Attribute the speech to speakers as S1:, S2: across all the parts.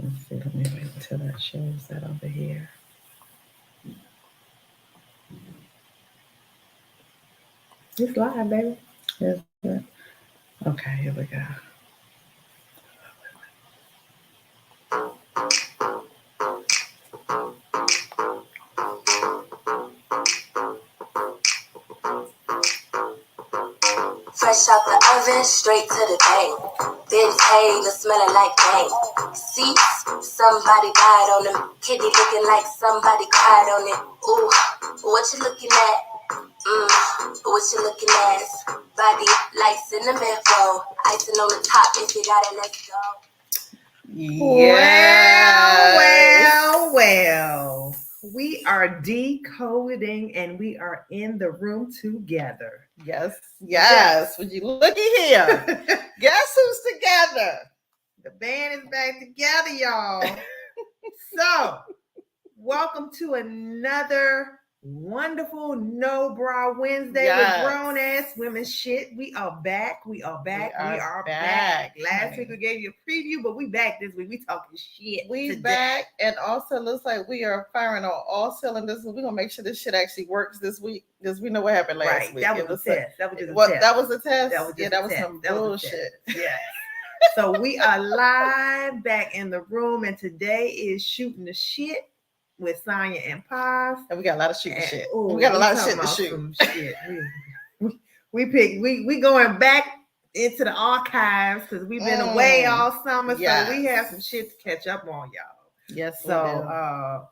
S1: Let's see, let me wait until that shows that over here. It's live, baby. Is it? Okay, here we go.
S2: Fresh out the oven, straight to the bank. Been paid, smelling like bank. Seats, somebody died on them. Kitty looking like somebody cried on it. Ooh, what you looking at? What you looking at? Body lights in the middle. Icing on the top, if you got it, let's go.
S1: Yeah. Well. We are decoding and we are in the room together.
S3: Yes. Would you looky here? Guess who's together?
S1: The band is back together, y'all. So, welcome to another wonderful No Bra Wednesday with grown ass women shit. We are back. We are back. Last week we gave you a preview, but we back this week. We talking shit.
S3: We
S1: today.
S3: back, and also looks like we are firing on all cylinders. We're gonna make sure this shit actually works this week because we know what happened last week.
S1: That was a test. That was just a test.
S3: That was a test.
S1: That was
S3: some bullshit.
S1: Yeah. So we are live back in the room, and today is Shootin the Shyt with Sonia and Pos.
S3: And we got a lot of shooting shit. We got a lot of shit to shoot.
S1: We going back into the archives because we've been away all summer. So we have some shit to catch up on, y'all.
S3: Yes.
S1: So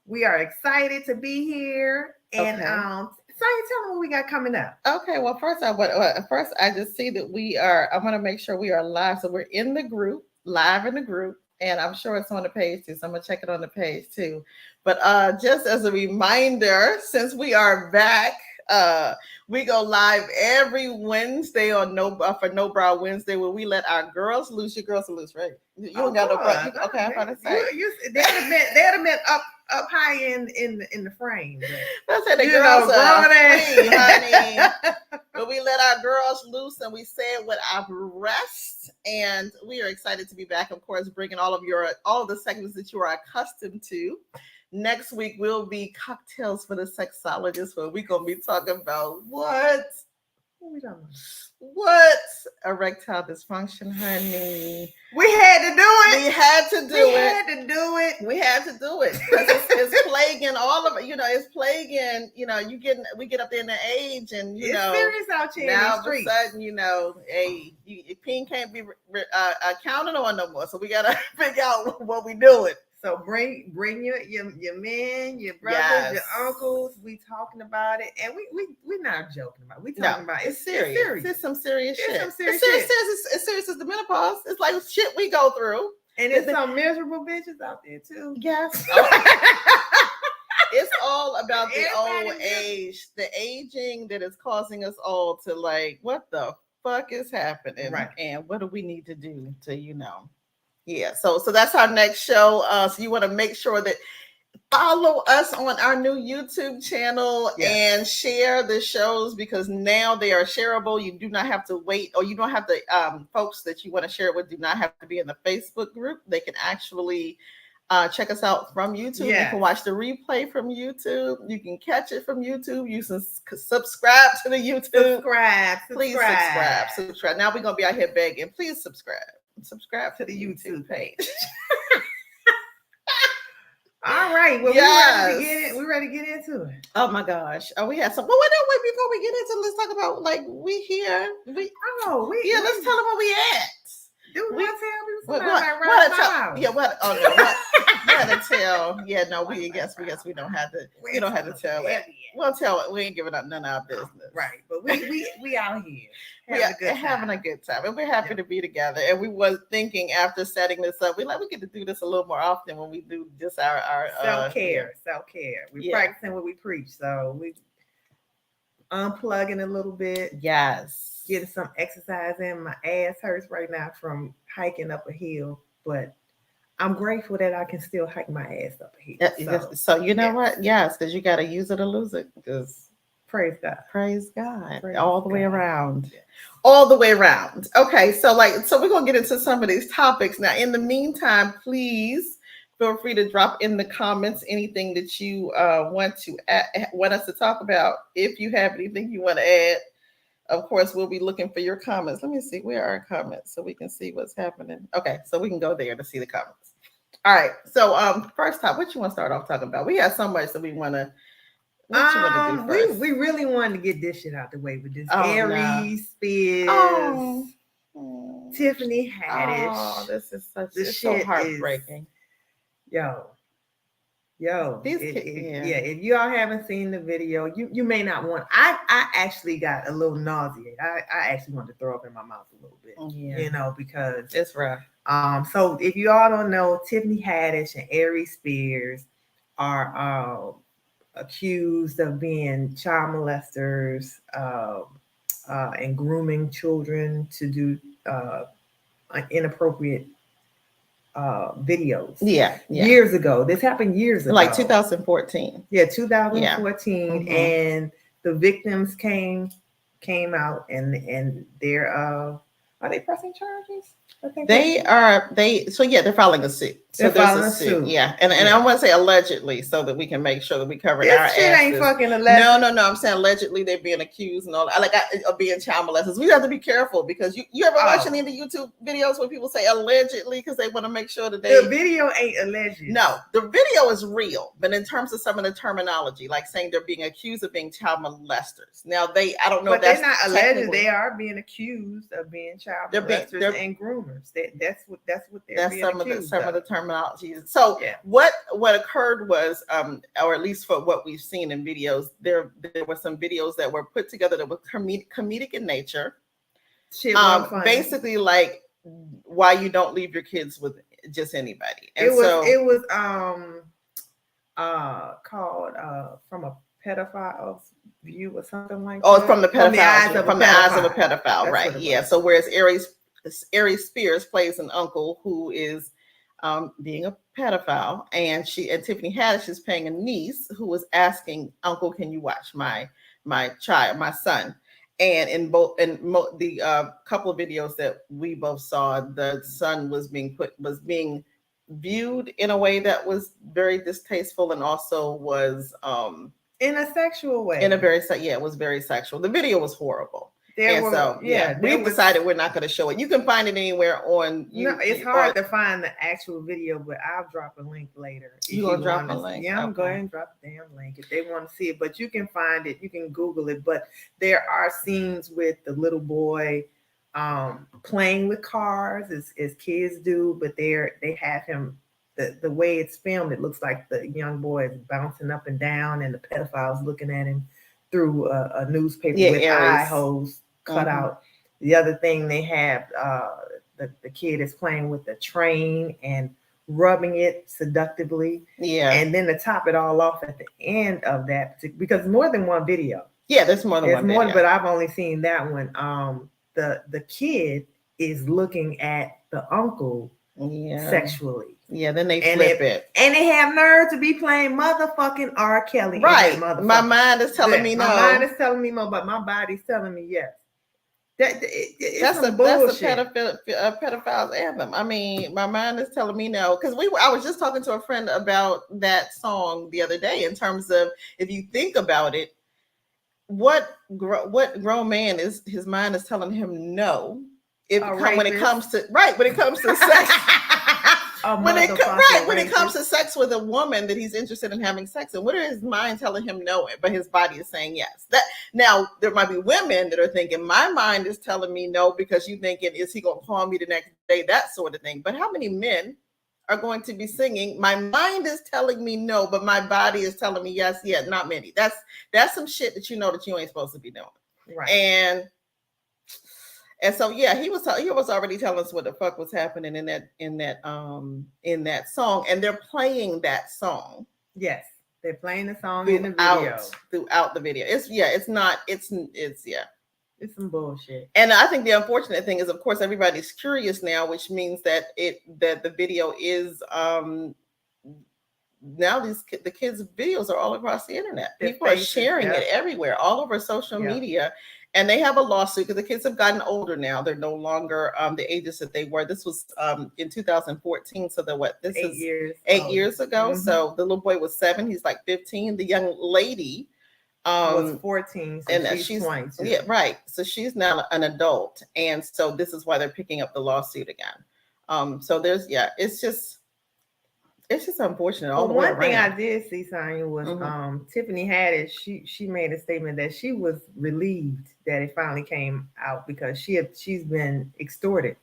S1: we are excited to be here. And Sonia, tell me what we got coming up.
S3: Okay, well, first I just see that I want to make sure we are live. So we're in the group, live in the group. And I'm sure it's on the page too. So I'm going to check it on the page too. But just as a reminder, since we are back, we go live every Wednesday on for No Bra Wednesday, where we let our girls loose. Your girls are loose, right? You don't got no bra. Okay, I'm about to say.
S1: They'd have been up high in the frame.
S3: That's it. The girls are free, honey. But we let our girls loose and we say it with our breasts. And we are excited to be back, of course, bringing all of the segments that you are accustomed to. Next week will be Cocktails for the Sexologist, where we're going to be talking about what erectile dysfunction, honey.
S1: We had to do it.
S3: We had to do it. It's plaguing all of it. It's plaguing. We get up there in the age, and it's
S1: serious out here.
S3: Now all of a sudden, your peen can't be counted on no more. So we gotta figure out what we doing.
S1: So bring your men, your brothers, your uncles. We talking about it, and we're not joking about it. We talking about it. It's serious.
S3: It's some serious shit.
S1: It's serious
S3: as the menopause. It's like shit we go through,
S1: and there's some miserable bitches out there too.
S3: Yes. It's all about the old age, the aging that is causing us all to like, what the fuck is happening,
S1: right? And
S3: what do we need to do to, Yeah, so that's our next show. So you want to make sure that follow us on our new YouTube channel and share the shows, because now they are shareable. You do not have to wait, or you don't have to, folks that you want to share it with do not have to be in the Facebook group. They can actually check us out from YouTube. You can watch the replay from YouTube. You can catch it from YouTube. You can subscribe to the YouTube. Please subscribe. Now we're going to be out here begging. Please subscribe to the YouTube page.
S1: All right. Well, we're ready to get into it.
S3: Oh my gosh. Oh, we had some. Well, wait, before we get into it, let's talk about we here. Let's tell them where we at.
S1: Do we want to tell people
S3: what to tell? Yeah, no, we don't have to. We don't have to tell it. We'll tell it. We ain't giving up none of our business.
S1: Right. But we out here
S3: having a good time. And we're happy to be together. And we was thinking after setting this up, we get to do this a little more often when we do just our
S1: self-care. We're practicing what we preach. So we unplugging a little bit.
S3: Yes.
S1: Getting some exercise in. My ass hurts right now from hiking up a hill, but I'm grateful that I can still hike my ass up a hill.
S3: So you know what? Yes, because you got to use it or lose it. Because
S1: Praise God.
S3: Praise God.
S1: Praise
S3: All the way
S1: God.
S3: around.
S1: Yeah.
S3: All the way around. Okay, so we're gonna get into some of these topics now. In the meantime, please feel free to drop in the comments anything that you want us to talk about. If you have anything you want to add, of course, we'll be looking for your comments. Let me see, where are our comments so we can see what's happening. Okay, so we can go there to see the comments. All right, so first time, what you want to start off talking about? We have so much that we want to. What you want to do first?
S1: We really wanted to get this shit out the way with this Aries
S3: no.
S1: Spears, Tiffany Haddish.
S3: Oh, this is such
S1: this
S3: it's
S1: shit
S3: so heartbreaking.
S1: If you all haven't seen the video, you may not want. I actually got a little nauseated. I actually wanted to throw up in my mouth a little bit.
S3: Yeah.
S1: Because
S3: it's rough.
S1: So if you all don't know, Tiffany Haddish and Aries Spears are accused of being child molesters and grooming children to do inappropriate videos. Years ago. This happened years ago.
S3: Like 2014.
S1: Yeah, 2014.
S3: Mm-hmm.
S1: And the victims came out and they're are they pressing charges?
S3: They're filing a suit. So
S1: they're filing a suit.
S3: Yeah. And I want to say allegedly so that we can make sure that we cover our asses.
S1: Shit ain't fucking alleged.
S3: No. I'm saying allegedly they're being accused and all of being child molesters. We have to be careful because you ever watch any of the YouTube videos where people say allegedly because they want to make sure that
S1: the video ain't alleged.
S3: No, the video is real, but in terms of some of the terminology, like saying they're being accused of being child molesters. Now I don't know.
S1: But they're not alleged. They are being accused of being child molesters and groomers. That's what they're being accused
S3: some of the terminology. So what occurred was, or at least for what we've seen in videos, there were some videos that were put together that were comedic in nature. Basically, like why you don't leave your kids with just anybody. And
S1: it was called From a Pedophile's View or something like that.
S3: Oh, from the eyes of a pedophile, right? Yeah. So whereas Aries Spears plays an uncle who is being a pedophile, and Tiffany Haddish is playing a niece who was asking, "Uncle, can you watch my son?" And in the couple of videos that we both saw, the son was being viewed in a way that was very distasteful and also was
S1: in a sexual way.
S3: It was very sexual. The video was horrible. We've decided we're not going to show it. You can find it anywhere on YouTube.
S1: No, it's hard to find the actual video, but I'll drop a link later.
S3: You gonna drop a link?
S1: Yeah, I'm going to drop the damn link if they want to see it. But you can find it. You can Google it. But there are scenes with the little boy playing with cars as kids do, but they have him. The way it's filmed, it looks like the young boy is bouncing up and down, and the pedophile's looking at him through a newspaper with eye holes cut out. The other thing they have, the kid is playing with the train and rubbing it seductively. Yeah. And then to top it all off at the end of that, because more than one video.
S3: Yeah, there's more than one video.
S1: But I've only seen that one. The kid is looking at the uncle sexually.
S3: Yeah, then they flip it.
S1: And they have nerve to be playing motherfucking R. Kelly.
S3: Right. My mind is telling me no.
S1: My mind is telling me no, but my body's telling me yes. That's a
S3: pedophile's anthem. I mean, my mind is telling me no. Because I was just talking to a friend about that song the other day in terms of, if you think about it, what grown man is his mind is telling him no. When it comes to sex. When it comes to sex with a woman that he's interested in having sex in, what is his mind telling him no, but his body is saying yes? Now there might be women that are thinking, my mind is telling me no because you thinking, is he going to call me the next day? That sort of thing. But how many men are going to be singing, my mind is telling me no, but my body is telling me yes? Yeah, not many. That's some shit that you ain't supposed to be doing.
S1: Right.
S3: And so he was already telling us what the fuck was happening in that song, and they're playing that song.
S1: Yes, they're playing the song in the video.
S3: Throughout the video. It's
S1: some bullshit.
S3: And I think the unfortunate thing is, of course, everybody's curious now, which means that the video is now the kids' videos are all across the internet.
S1: Their
S3: People are
S1: faces,
S3: sharing
S1: yeah.
S3: it everywhere, all over social
S1: Yeah.
S3: media. And they have a lawsuit because the kids have gotten older now. They're no longer the ages that they were. This was in 2014. So this
S1: 8
S3: is
S1: years.
S3: 8 years ago.
S1: Mhm.
S3: So the little boy was 7. He's like 15. The young lady
S1: was 14, so
S3: and
S1: she's 22.
S3: Yeah, right. So she's now an adult, and so this is why they're picking up the lawsuit again. So there's it's just unfortunate all the way
S1: one thing I
S3: around.
S1: did see, Sonia, was
S3: Mhm.
S1: Tiffany Haddish. She made a statement that she was relieved that it finally came out because she's been extorted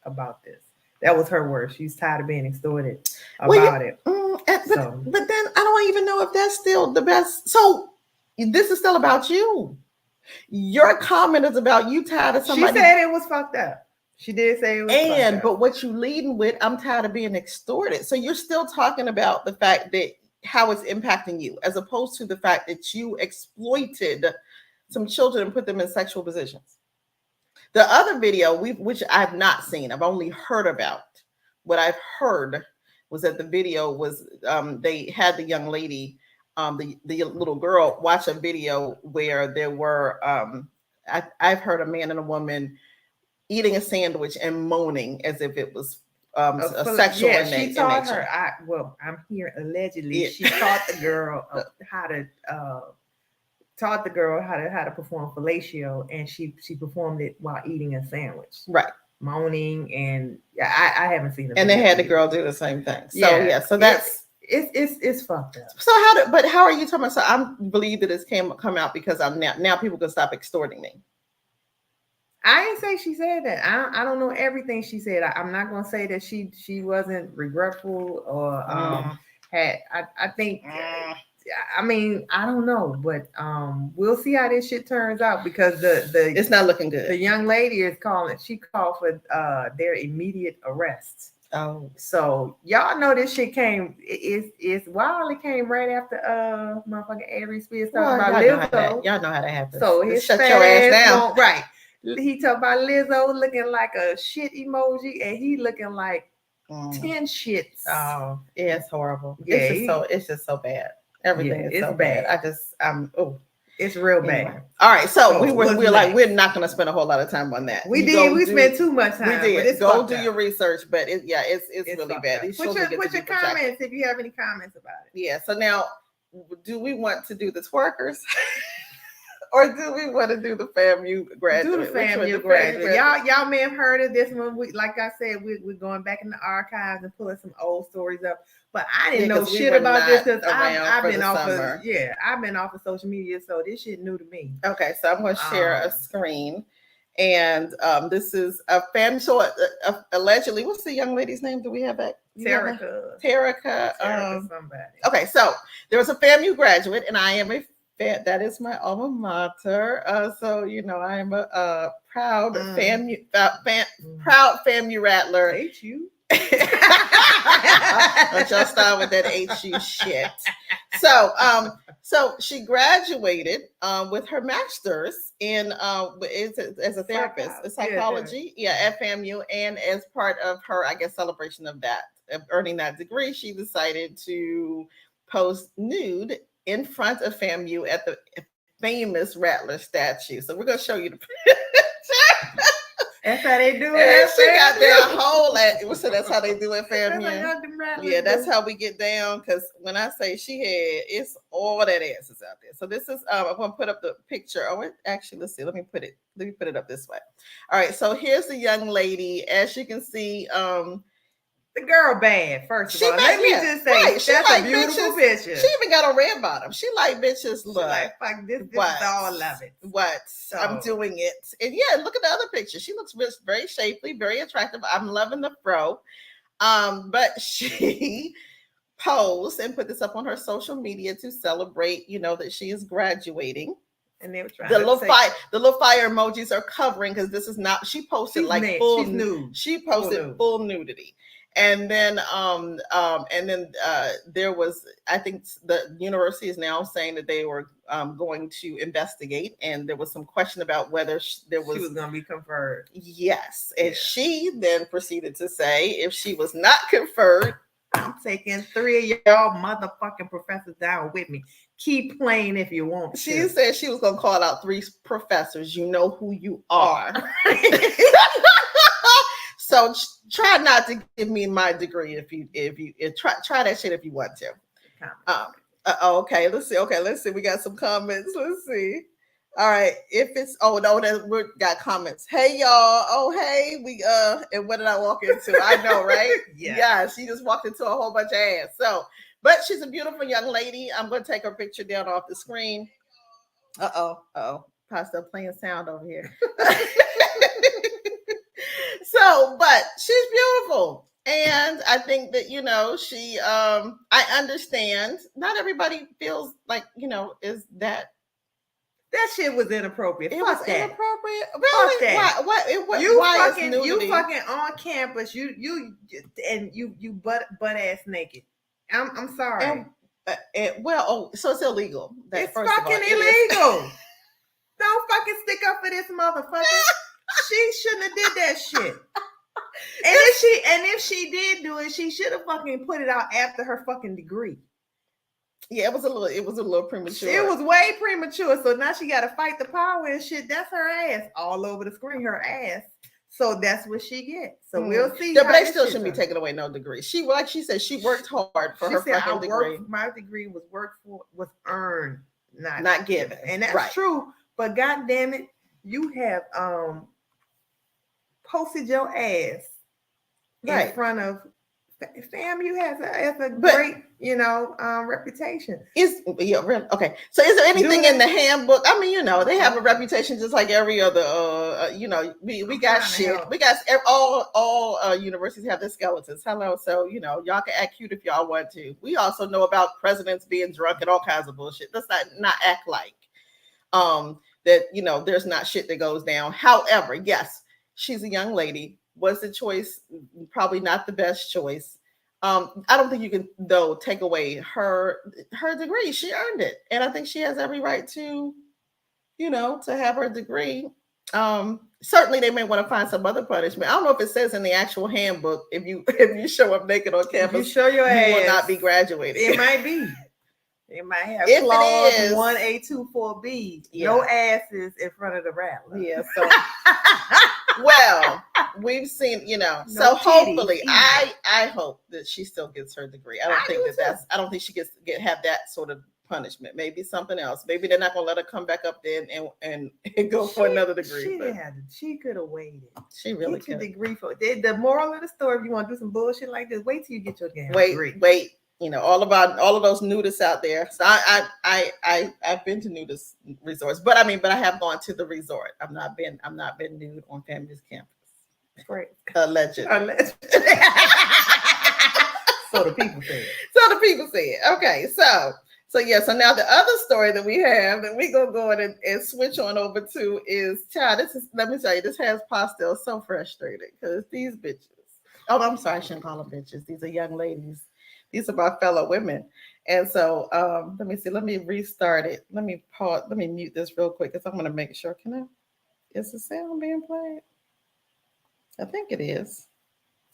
S1: about this. That was her word. She's tired of being extorted about it.
S3: But
S1: So-
S3: then I don't even know if that's still the best. So this is still about you. Your comment is about you tired of somebody.
S1: She said it was fucked up. She did say it was fucked up.
S3: But what you leading with, I'm tired of being extorted. So you're still talking about the fact that how it's impacting you, as opposed to the fact that you exploited some children and put them in sexual positions. The other video, which I've not seen, I've only heard about. What I've heard was that the video was they had the young lady, the little girl, watch a video where there were I've heard a man and a woman eating a sandwich and moaning as if it was a sexual.
S1: Yeah, she taught her. I'm here allegedly.
S3: Yeah.
S1: She taught the girl how to perform fellatio, and she performed it while eating a sandwich.
S3: Right.
S1: Moaning, and I haven't seen it.
S3: And they had the girl do the same thing. So so that's
S1: it's fucked up.
S3: So how are you talking about? So I believe that it's come out because I'm now people can stop extorting me.
S1: I didn't say she said that. I don't know everything she said. I'm not gonna say that she wasn't regretful or had. I think. I mean, I don't know, but we'll see how this shit turns out because
S3: it's not looking good.
S1: The young lady is calling. She called for their immediate arrest.
S3: Oh,
S1: so y'all know this shit came. It's wild. It came right after motherfucking Aries Spears talking about Lizzo.
S3: Y'all know how that happens.
S1: So his
S3: shut your ass down.
S1: Won't, right. He talked about Lizzo looking like a shit emoji, and he looking like 10 shits.
S3: Oh, yeah, it's horrible.
S1: Yeah,
S3: it's just so bad. Everything is so
S1: bad. It's real bad.
S3: All right, so we're like we're not going to spend a whole lot of time on that.
S1: We spent too much time.
S3: We did.
S1: But
S3: Go do your research, but it's really bad.
S1: Put your comments if you have any comments about it.
S3: Yeah. So now, do we want to do the twerkers? Or do we want to do the FAMU graduate?
S1: Do the FAMU graduate. Y'all may have heard of this one. Like I said, we're going back in the archives and pulling some old stories up. But I didn't know shit about this because I've been off of social media, so this shit new to me.
S3: Okay, so I'm going to share a screen, and this is a FAMU. So allegedly, what's the young lady's name? Do we have that? Terica.
S1: Somebody.
S3: Okay, so there was a FAMU graduate, and I am that is my alma mater. So I am a proud proud FAMU rattler.
S1: Hate you.
S3: Don't y'all start with that HU shit. So she graduated with her master's in as a therapist, psychology, at FAMU, and as part of her, I guess, celebration of that, of earning that degree, she decided to post nude in front of FAMU at the famous Rattler statue. So we're gonna show you the picture.
S1: That's how they do it.
S3: She got that whole so that's how they do it, FAMU. Yeah, that's how we get down. Because when I say it's all that ass is out there. So this is I'm gonna put up the picture. Actually, let's see. Let me put it up this way. All right. So here's the young lady. As you can see,
S1: the girl bad. First of all, let me just say that's a beautiful picture.
S3: She even got a red bottom. She like bitches. Look,
S1: fuck this is all of it.
S3: What? So, I'm doing it. And look at the other picture. She looks very shapely, very attractive. I'm loving the fro. But she posed and put this up on her social media to celebrate, that she is graduating.
S1: And they were trying
S3: the little fire emojis are covering because this is not. She posted full nude. She posted full nudity. And then there was, I think the university is now saying that they were going to investigate, and there was some question about whether she was
S1: going to be conferred.
S3: Yes, and she then proceeded to say if she was not conferred,
S1: taking 3 of y'all motherfucking professors down with me. Keep playing if you want.
S3: She said she was gonna call out 3 professors. You know who you are. So try not to give me my degree if you try that shit if you want to. Okay, let's see. We got some comments. Let's see. All right, if it's we got comments. Hey y'all. Oh hey, and what did I walk into? I know, right? Yeah, she just walked into a whole bunch of ass. So, but she's a beautiful young lady. I'm gonna take her picture down off the screen. Pastor playing sound over here. So, but she's beautiful. And I think that, she, I understand not everybody feels like, is that
S1: shit was inappropriate.
S3: It
S1: Fuck
S3: was
S1: that.
S3: inappropriate. Really?
S1: Fuck that.
S3: Why
S1: You fucking on campus. You butt ass naked. I'm sorry.
S3: So it's illegal.
S1: It's fucking illegal. Don't fucking stick up for this motherfucker. She shouldn't have did that shit. And if she did do it, she should have fucking put it out after her fucking degree.
S3: Yeah, it was a little premature.
S1: It was way premature. So now she got to fight the power and shit. That's her ass all over the screen. Her ass. So that's what she gets. So we'll see.
S3: Yeah, but they still shouldn't be taking away no degree. She, like she said, she worked hard for her fucking degree.
S1: My degree was earned,
S3: not given,
S1: and that's true. But God damn it, you have posted your ass in front of FAMU has a great, reputation.
S3: Okay. So is there anything in the handbook? I mean, they have a reputation just like every other. We got shit. We got all universities have their skeletons. Hello. So y'all can act cute if y'all want to. We also know about presidents being drunk and all kinds of bullshit. Let's not act like that. There's not shit that goes down. However, yes, she's a young lady. Was the choice probably not the best choice? I don't think you can though take away her degree. She earned it, and I think she has every right to, to have her degree. Certainly, they may want to find some other punishment. I don't know if it says in the actual handbook if you show up naked on campus,
S1: you show your ass,
S3: you will not be graduated.
S1: It might be. It might have
S3: if
S1: clause
S3: it is
S1: 1A24B. Yeah. No asses in front of the rattler.
S3: Yeah. So, well, we've seen, so hopefully, I hope that she still gets her degree. I don't think she gets have that sort of punishment. Maybe something else. Maybe they're not gonna let her come back up then and go for another degree.
S1: She could have waited.
S3: She really could.
S1: Degree for the moral of the story. If you want to do some bullshit like this, wait till you get your damn degree.
S3: Wait. All of those nudists out there. So I've been to nudist resorts, but I have gone to the resort. I've not been nude on FAMU's campus.
S1: Great.
S3: Allegedly.
S1: So the people say it.
S3: Okay, so yeah. So now the other story that we have that we gonna go in and switch on over to is, child. Let me tell you, this has Pastel so frustrated because these bitches. Oh, I'm sorry, I shouldn't call them bitches. These are young ladies. These are my fellow women. And so let me see. Let me restart it. Let me pause. Let me mute this real quick because I'm going to make sure. Is the sound being played? I think it is.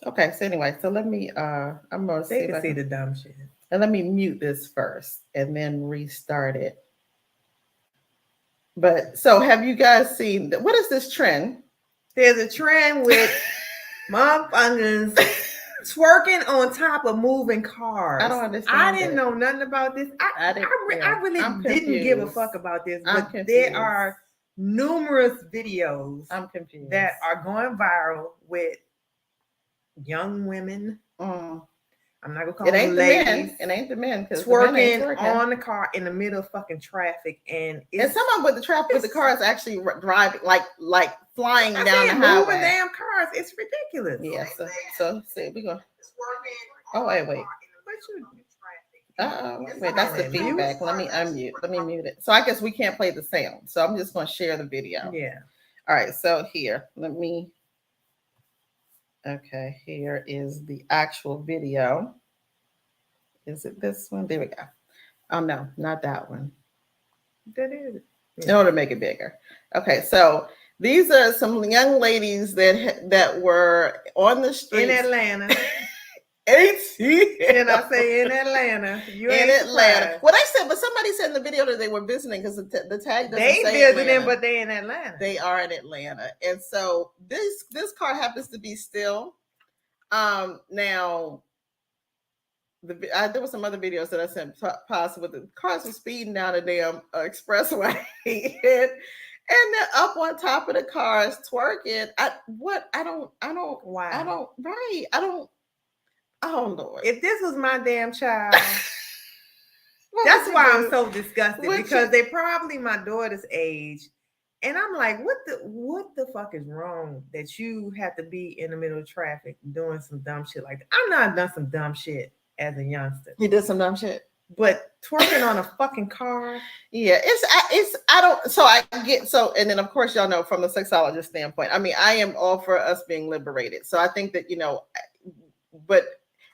S3: Okay. So anyway, so let me, I'm going to see
S1: the dumb shit.
S3: And let me mute this first and then restart it. But so have you guys seen, what is this trend?
S1: There's a trend with motherfuckers twerking on top of moving cars.
S3: I don't understand.
S1: I didn't know nothing about this. I really didn't give a fuck about this. But there are numerous videos that are going viral with young women. I'm not gonna call them ladies.
S3: It ain't the men
S1: twerking on the car in the middle of fucking traffic, and
S3: someone with the cars actually driving like flying down the highway.
S1: Moving damn cars. It's ridiculous.
S3: Yeah. So see, we go. Oh wait. Wait, that's the feedback. Let me unmute. Let me mute it. So I guess we can't play the sound. So I'm just going to share the video.
S1: Yeah.
S3: All right. So here, okay, here is the actual video. Is it this one? There we go. Oh no, not that one.
S1: That is it.
S3: In order to make it bigger. Okay, so these are some young ladies that were on the street
S1: in Atlanta.
S3: ATL.
S1: And I say in Atlanta. You
S3: in
S1: ain't
S3: Atlanta.
S1: surprised.
S3: Well, they said, but somebody said in the video that they were visiting because the tag doesn't
S1: They
S3: say
S1: visiting,
S3: Atlanta.
S1: but they in Atlanta.
S3: They are in Atlanta, and so this car happens to be still. Now, there were some other videos that I sent possible. The cars were speeding down a damn expressway, and they're up on top of the cars twerking. Oh Lord!
S1: If this was my damn child, that's why I'm so disgusted because they probably my daughter's age, and I'm like, what the fuck is wrong that you have to be in the middle of traffic doing some dumb shit like that? I'm not done some dumb shit as a youngster.
S3: You did some dumb shit.
S1: But twerking on a fucking car.
S3: Yeah, and then of course y'all know from the sexologist standpoint, I mean, I am all for us being liberated. So I think that, but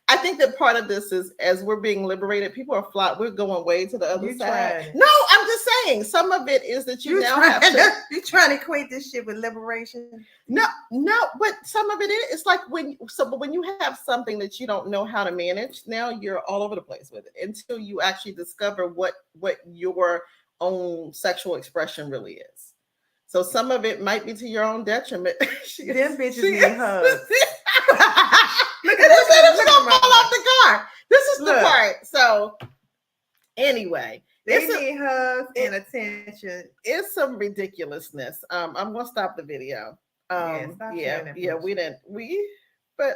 S3: I think that part of this is as we're being liberated, people are we're going way to the other side. No, I'm just saying some of it is that you're trying
S1: to equate this shit with liberation.
S3: No, but some of it is like but when you have something that you don't know how to manage, now you're all over the place with it until you actually discover what your own sexual expression really is. So some of it might be to your own detriment.
S1: Them bitches need hugs.
S3: Look at this. It's gonna fall off the car. This is the part. So anyway,
S1: they need hugs and attention.
S3: It's some ridiculousness. I'm gonna stop the video. But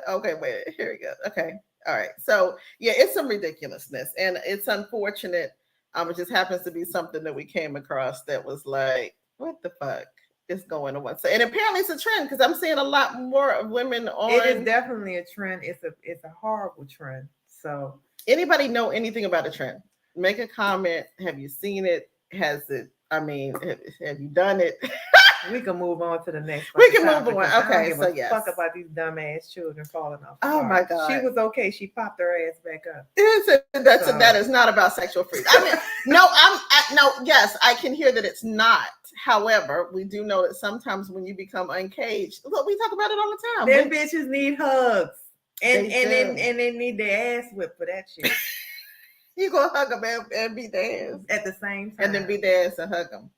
S3: okay, wait, here we go. Okay, all right. So yeah, it's some ridiculousness, and it's unfortunate. It just happens to be something that we came across that was like, what the fuck is going on? So, and apparently it's a trend because I'm seeing a lot more of women on.
S1: It is definitely a trend. It's a horrible trend. So,
S3: anybody know anything about the trend? Make a comment. Have you seen it? Has it? I mean, have you done it?
S1: We can move on to the next
S3: one. We can move on. Okay, so yes.
S1: Fuck about these dumbass children falling off.
S3: Oh my God.
S1: She was okay. She popped her ass back up.
S3: That is not about sexual freedom. I mean, yes, I can hear that it's not. However, we do know that sometimes when you become uncaged, look, we talk about it all the time.
S1: Them bitches need hugs. And they need their ass whipped for that shit.
S3: You gonna hug them and beat their ass
S1: at the same time,
S3: and then beat their ass and hug them.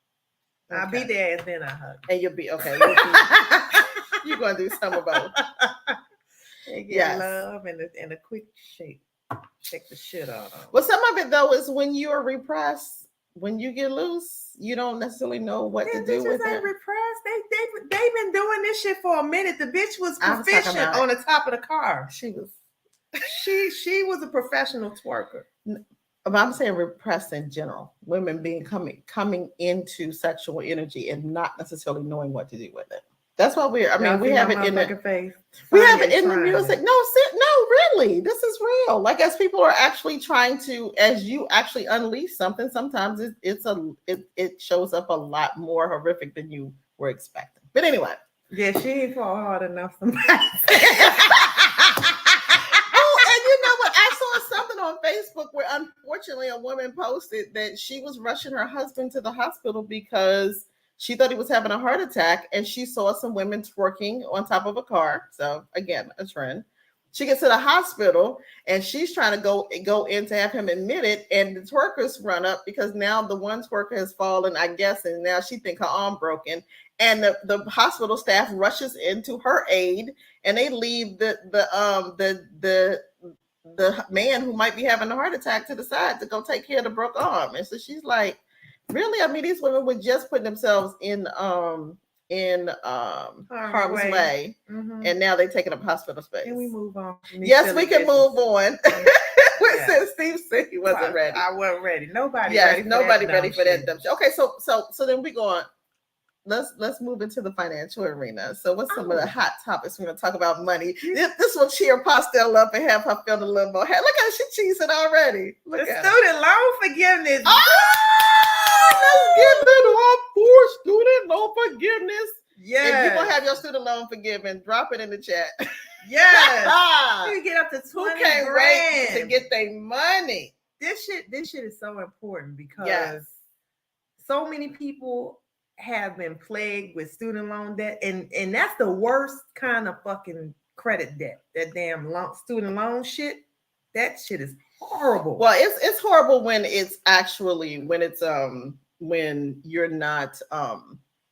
S1: Okay. I beat their ass, then I hug.
S3: And you'll be okay. You're gonna do some of both.
S1: They get love and a quick shake. Shake the shit out of them.
S3: Well, some of it though is when you're repressed. When you get loose, you don't necessarily know what to do with it.
S1: Repressed. They've been doing this shit for a minute. The bitch was proficient on the top of the car. She was a professional twerker.
S3: But I'm saying repressed in general. Women coming into sexual energy and not necessarily knowing what to do with it. That's why we have it in the face. We have it in the music. No, really, this is real. Like as people are actually trying to, as you actually unleash something, sometimes it shows up a lot more horrific than you were expecting. But anyway,
S1: yeah, she ain't fall hard enough.
S3: Something on Facebook where unfortunately a woman posted that she was rushing her husband to the hospital because she thought he was having a heart attack and she saw some women twerking on top of a car. So again, a trend. She gets to the hospital and she's trying to go in to have him admitted, and the twerkers run up because now the one twerker has fallen, I guess, and now she thinks her arm broken. And the hospital staff rushes into her aid and they leave the man who might be having a heart attack to the side to go take care of the broke arm. And so she's like, really? I mean, these women were just putting themselves in harm's way. Mm-hmm. And now they're taking up hospital space.
S1: Can we move on?
S3: Yes, we can move on. Since Steve said he wasn't ready.
S1: I wasn't ready. Nobody
S3: ready for that dumb shit. Okay, so then we go on. Let's move into the financial arena. So what's some of the hot topics? We're going to talk about money. This will cheer Postel up and have her feel a little more. Look at she cheesing already.
S1: The student loan forgiveness.
S3: Let's get it on for student loan forgiveness.
S1: Yeah.
S3: If you're going to have your student loan forgiven, drop it in the chat.
S1: Yes. You can get up to 20
S3: Who can't
S1: grand
S3: wait to get their money.
S1: This shit is so important because so many people have been plagued with student loan debt, and that's the worst kind of fucking credit debt, that damn student loan shit. That shit is horrible.
S3: Well, it's horrible when it's actually when you're not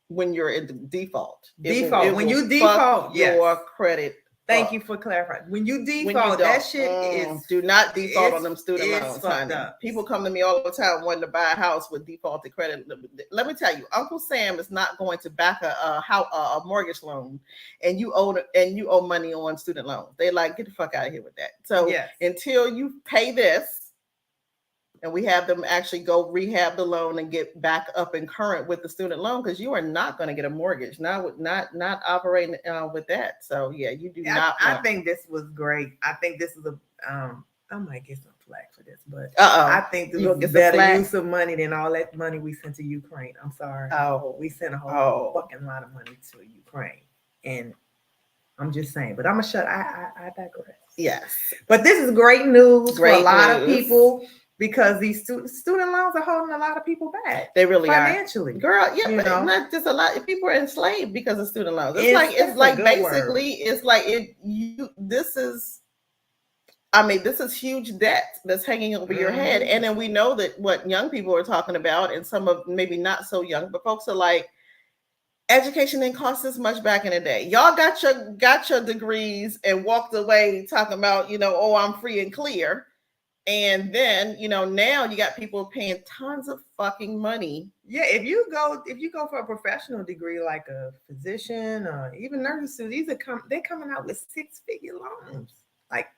S3: when you're in default.
S1: When you default,
S3: your credit.
S1: Thank you for clarifying. When you default, that shit is.
S3: Do not default on them student loans, honey.
S1: Up.
S3: People come to me all the time wanting to buy a house with defaulted credit. Let me tell you, Uncle Sam is not going to back a mortgage loan, and you owe money on student loans. They like, get the fuck out of here with that. So until you pay this, and we have them actually go rehab the loan and get back up and current with the student loan, because you are not going to get a mortgage, not operating with that. So yeah, you do not.
S1: I think this was great. I think this is I might get some flack for this, but I think this was a better use of money than all that money we sent to Ukraine. I'm sorry. We sent a whole fucking lot of money to Ukraine, and I'm just saying. But I'm gonna shut. I digress.
S3: Yes,
S1: but this is great news for a lot of people. Because these student loans are holding a lot of people back.
S3: They really
S1: financially.
S3: Girl, yeah, but not just a lot of people are enslaved because of student loans. It's like basically it's like this is huge debt that's hanging over your head. And then we know that what young people are talking about, and some of maybe not so young, but folks are like, education didn't cost this much back in the day. Y'all got your degrees and walked away talking about, I'm free and clear. And then, now you got people paying tons of fucking money.
S1: Yeah, if you go for a professional degree like a physician or even nurses, they're coming out with 6-figure loans, like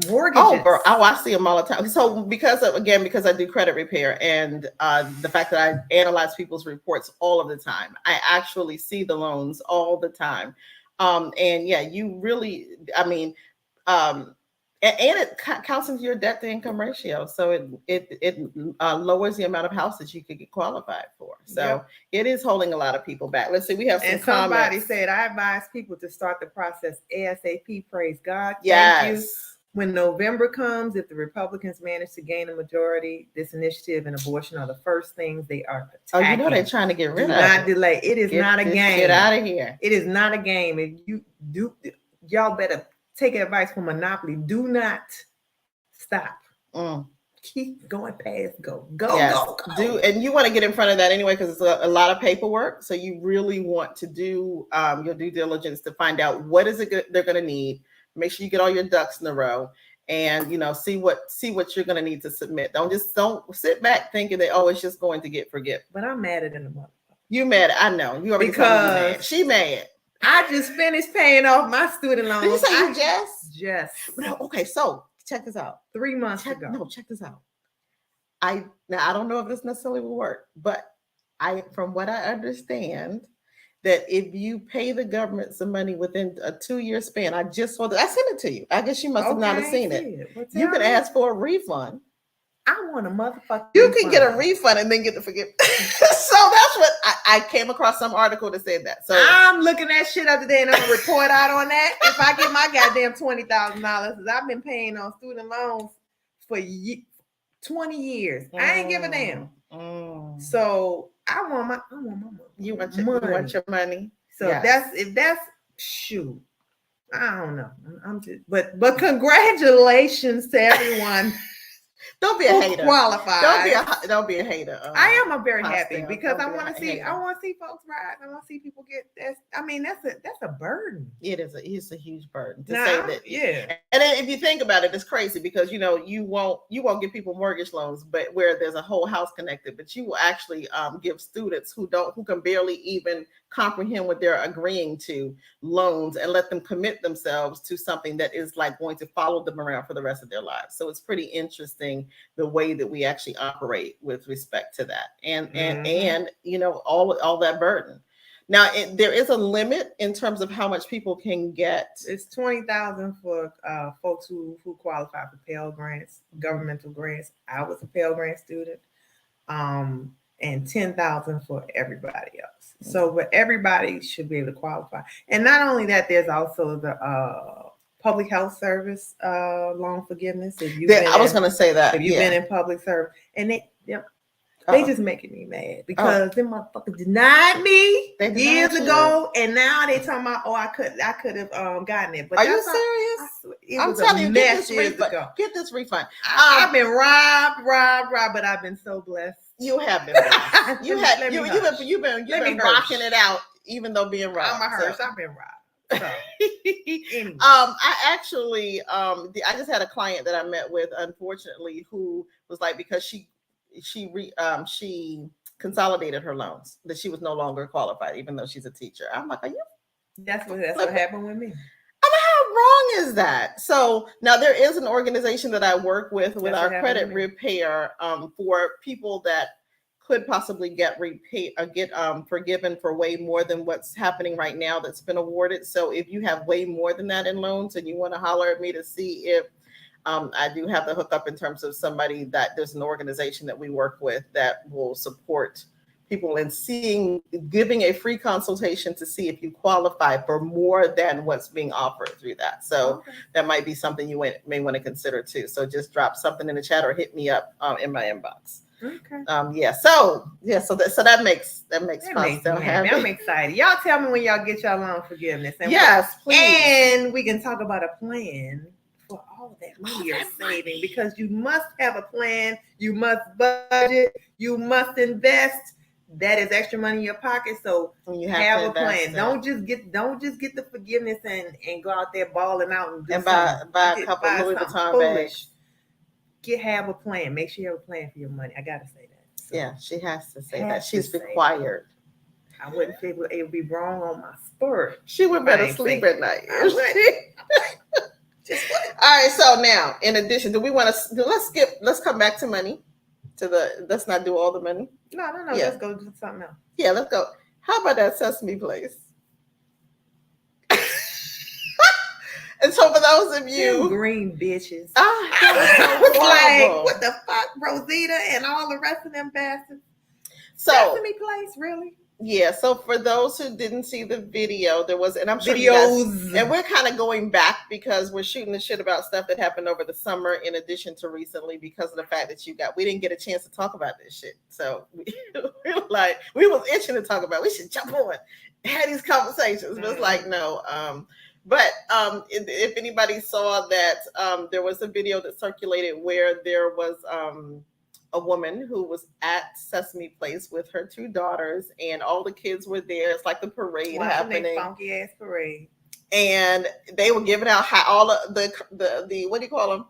S1: mortgages.
S3: Oh, girl, I see them all the time. So because I do credit repair, and the fact that I analyze people's reports all of the time, I actually see the loans all the time. And yeah, you really, and it counts into your debt to income ratio, so it lowers the amount of houses you could get qualified for. So it is holding a lot of people back. Let's see, we have some comments.
S1: Somebody said, I advise people to start the process ASAP. Praise God.
S3: Yes.
S1: Thank you. When November comes, if the Republicans manage to gain a majority, this initiative and abortion are the first things they are attacking.
S3: They're trying to get rid of it.
S1: Do not delay. It is not a game.
S3: Get out of here.
S1: It is not a game. If you do, y'all better take advice from Monopoly. Do not stop. Keep going past go.
S3: Do, and you want to get in front of that anyway, because it's a lot of paperwork. So you really want to do your due diligence to find out what is it they're going to need. Make sure you get all your ducks in a row, and see what you're going to need to submit. Don't sit back thinking that it's just going to get forgiven.
S1: But I'm mad at the motherfucker.
S3: You mad? I know you already. Because she mad.
S1: I just finished paying off my student loans.
S3: Did you say you just?
S1: Yes.
S3: No, okay, so check this out.
S1: 3 months ago.
S3: No, check this out. I don't know if this necessarily will work, but from what I understand, that if you pay the government some money within a 2-year span, I just saw that. I sent it to you. I guess you must have not have seen it. You can ask for a refund.
S1: I want a motherfucker.
S3: You can get a refund and then get the forgiveness. So that's what I came across some article that said that. So
S1: I'm looking that shit up today, and I'm gonna report out on that. If I get my goddamn $20,000, I've been paying on student loans for 20 years. I ain't give a damn. So I want my money.
S3: You want your money.
S1: So that's shoot. I don't know. I'm just but congratulations to everyone.
S3: Don't be a hater.
S1: Qualified.
S3: Don't be a hater.
S1: I am very happy because I want to see folks rise. I want to see people get this. I mean, that's a burden.
S3: It's a huge burden to say that.
S1: Yeah.
S3: And then if you think about it, it's crazy because you won't give people mortgage loans, but where there's a whole house connected, but you will actually give students who can barely even comprehend what they're agreeing to loans and let them commit themselves to something that is like going to follow them around for the rest of their lives. So it's pretty interesting the way that we actually operate with respect to that, and all that burden. Now there is a limit in terms of how much people can get.
S1: It's $20,000 for folks who qualify for Pell grants, governmental grants. I was a Pell grant student, and $10,000 for everybody else. So, but everybody should be able to qualify. And not only that, there's also the public health service loan forgiveness. If you've
S3: I was going to say that
S1: if you've been in public service, and They just making me mad because them motherfuckers denied me years ago, and now they talking about, I could have gotten it. But
S3: are you serious? I'm telling you, get this refund.
S1: I've been robbed, but I've been so blessed.
S3: You have been blessed. You've been rocking it out, even though being robbed.
S1: I'm a hearse. I've been robbed. So, anyway.
S3: I actually I just had a client that I met with, unfortunately, who was like, because she consolidated her loans, that she was no longer qualified, even though she's a teacher. I'm like, are you?
S1: That's what happened with me.
S3: I'm like, how wrong is that? So now there is an organization that I work with our credit repair for people that could possibly get forgiven for way more than what's happening right now that's been awarded. So if you have way more than that in loans and you want to holler at me to see if I do have the hookup in terms of somebody that there's an organization that we work with that will support people in giving a free consultation to see if you qualify for more than what's being offered through that. So that might be something you may want to consider too. So just drop something in the chat or hit me up in my inbox.
S1: Okay.
S3: So that makes Pos happy.
S1: I'm excited. Y'all tell me when y'all get y'all loan forgiveness.
S3: Yes, please.
S1: And we can talk about a plan for all that money you're saving, because you must have a plan. You must budget. You must invest. That is extra money in your pocket. So you have a plan. Don't just get the forgiveness and go out there balling out and
S3: buy a couple Louis Vuitton bags.
S1: Have a plan. Make sure you have a plan for your money. I gotta say that. So
S3: yeah, she has to say that. She's required.
S1: I wouldn't say it would be wrong on my spur.
S3: She would better sleep at night. All right. So now, in addition, do we want to? Let's come back to money. Let's not do all the money.
S1: No. Yeah. Let's go do something else.
S3: Yeah, let's go. How about that Sesame Place? And so for those of you,
S1: them green bitches,
S3: like,
S1: what the fuck, Rosita and all the rest of them bastards.
S3: So
S1: Sesame Place, really?
S3: Yeah. So for those who didn't see the video, there was, and I'm sure
S1: videos,
S3: and we're kind of going back because we're shooting the shit about stuff that happened over the summer, in addition to recently, because of the fact that we didn't get a chance to talk about this shit. So we was itching to talk about. We should jump on, had these conversations. But it's like no. But if anybody saw that, there was a video that circulated where there was a woman who was at Sesame Place with her two daughters, and all the kids were there. It's like the parade happening,
S1: funky ass parade,
S3: and they were giving out all of the what do you call them?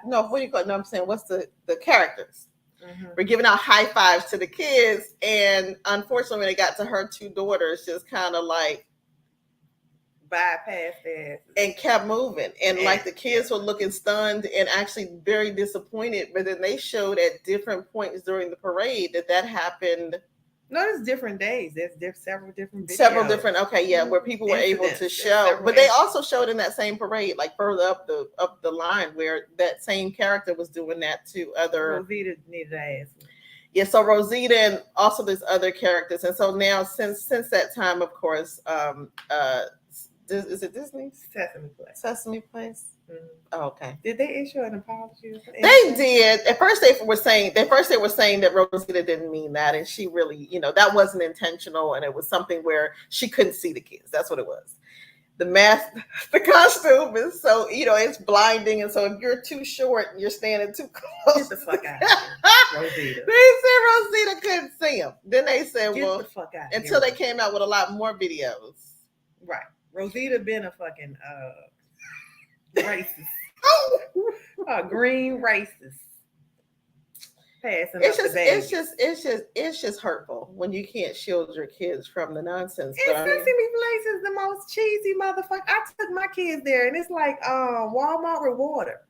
S3: No, what do you call it? No, I'm saying what's the characters. Mm-hmm. We're giving out high fives to the kids, and unfortunately, when they got to her two daughters, just kind of like
S1: bypassed that
S3: and kept moving, and like the kids were looking stunned and actually very disappointed. But then they showed at different points during the parade that happened.
S1: No, there's different days. There's several different
S3: videos. Okay, yeah, where people were able to show. But they also showed in that same parade, like further up the line, where that same character was doing that to other.
S1: Rosita needed ass.
S3: Yeah, so Rosita and also there's other characters, and so now since that time, of course, is it Disney? Sesame Place. Mm-hmm. Oh, okay.
S1: Did they issue an apology?
S3: They did. At first, they were saying that Rosita didn't mean that, and she really, that wasn't intentional, and it was something where she couldn't see the kids. That's what it was. The mask, the costume is so, it's blinding, and so if you're too short and you're standing too close,
S1: get the fuck out of here, Rosita.
S3: They said Rosita couldn't see them. Then they said,
S1: get the fuck out
S3: until they came out with a lot more videos.
S1: Right. Rosita been a fucking racist. Green racist. Passing
S3: it's just hurtful when you can't shield your kids from the nonsense.
S1: And Sesame Place is the most cheesy motherfucker. I took my kids there, and it's like Walmart with water.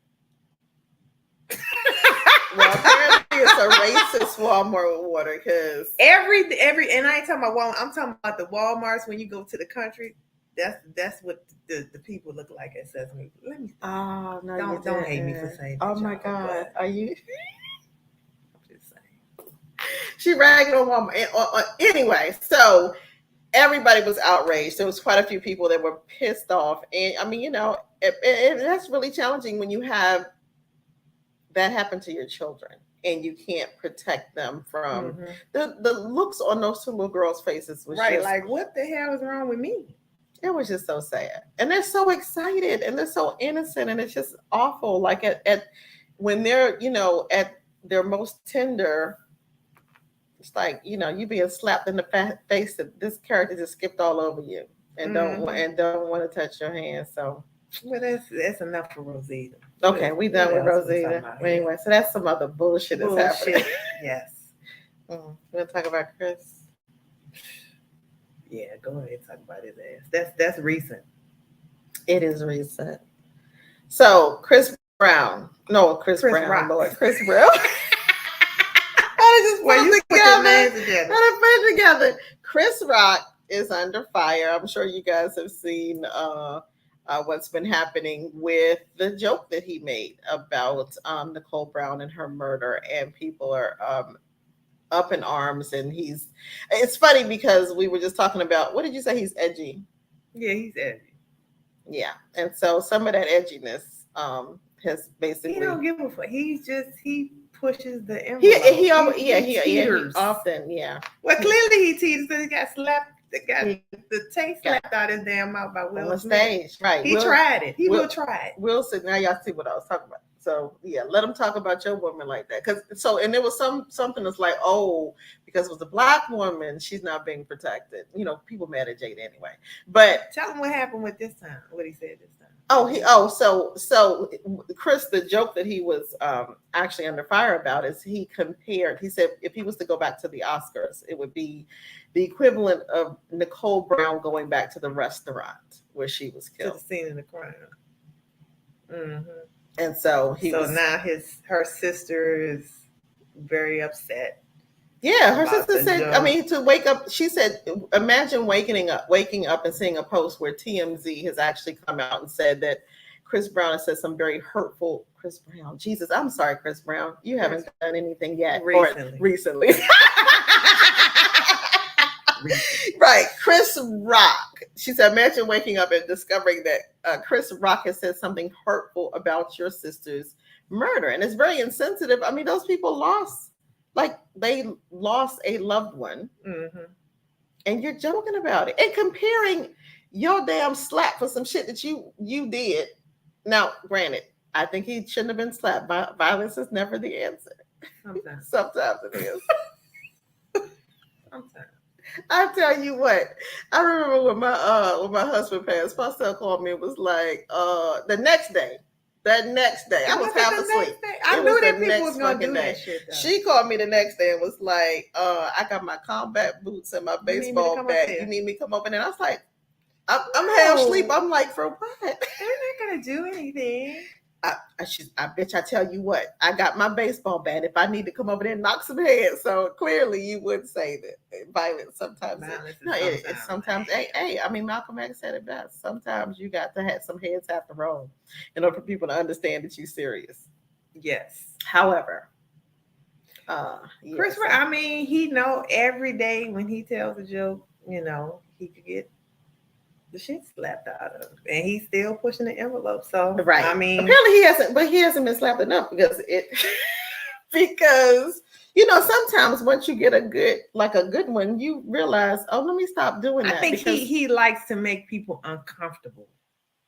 S3: Well, apparently it's a racist Walmart with water, because
S1: every and I ain't talking about Walmart. I'm talking about the Walmarts when you go to the country. That's what the people look like at Sesame. Let me.
S3: Oh no!
S1: Don't hate me for saying that.
S3: Oh my God! Are you?
S1: I'm just saying.
S3: She ragged on Walmart. Anyway, so everybody was outraged. There was quite a few people that were pissed off, and I mean, that's really challenging when you have that happened to your children, and you can't protect them from the looks on those two little girls' faces was
S1: right.
S3: just,
S1: Like, what the hell is wrong with me?
S3: it was just so sad. And they're so excited and they're so innocent, and it's just awful. Like at when they're, at their most tender, it's like, you being slapped in the face that this character just skipped all over you and don't want to touch your hand. So,
S1: well, that's enough for Rosita.
S3: Okay, we done with Rosita. Anyway, so that's some other bullshit that's happening.
S1: Yes.
S3: You want to talk about Chris?
S1: Yeah, go ahead, talk about his ass. That's recent.
S3: It is recent. So Chris Brown. No, Chris Brown.
S1: Rock.
S3: Lord, Chris Brown. I just put together. Chris Rock is under fire. I'm sure you guys have seen what's been happening with the joke that he made about Nicole Brown and her murder, and people are up in arms. And it's funny because we were just talking about, what did you say? He's edgy.
S1: Yeah, he's edgy.
S3: Yeah, and so some of that edginess has basically,
S1: he don't give a fuck. He pushes the envelope.
S3: He often.
S1: Well, clearly he teeters because he got slapped. Got the taste slapped out his damn mouth by Will
S3: on
S1: Smith.
S3: Stage. Right.
S1: He tried it. He will try it.
S3: Wilson. Now y'all see what I was talking about. So yeah, let him talk about your woman like that. And there was something that's like, oh, because it was a black woman, she's not being protected. People mad at Jada anyway. But
S1: tell him what happened with this time. What he said this time.
S3: So Chris, the joke that he was actually under fire about is he said if he was to go back to the Oscars, it would be the equivalent of Nicole Brown going back to the restaurant where she was killed.
S1: To the scene of the crime. Mm-hmm.
S3: And so
S1: now her sister is very upset.
S3: Yeah, her sister said, to wake up, she said, imagine waking up and seeing a post where TMZ has actually come out and said that Chris Brown has said some very hurtful. Chris Brown, Jesus, I'm sorry, Chris Brown, you haven't done anything yet. Recently. Right, Chris Rock. She said, imagine waking up and discovering that Chris Rock has said something hurtful about your sister's murder. And it's very insensitive. I mean, those people lost a loved one. Mm-hmm. And you're joking about it and comparing your damn slap for some shit that you did. Now, granted, I think he shouldn't have been slapped. Violence is never the answer. Sometimes it is.
S1: Sometimes.
S3: I tell you what, I remember when my husband passed, Pastor called me and was like, the next day, I was half asleep.
S1: I knew that people was going to do that shit.
S3: She called me the next day and was like, I got my combat boots and my baseball bat. You need me to come over? And I was like, I'm half asleep. I'm like, for what?
S1: They're not going to do anything.
S3: I bet I tell you what, I got my baseball bat. If I need to come over there and knock some heads, so clearly you would say that violence sometimes. Sometimes. Hey, I mean, Malcolm X said it best. Sometimes you got to have some heads have to roll in order for people to understand that you're serious.
S1: Yes.
S3: However,
S1: Chris, I mean, he know every day when he tells a joke, he could get the shit slapped out of him, and he's still pushing the envelope. So
S3: right,
S1: I mean,
S3: apparently he hasn't been slapped enough because sometimes once you get a good one, you realize, oh, let me stop doing that.
S1: I think he likes to make people uncomfortable.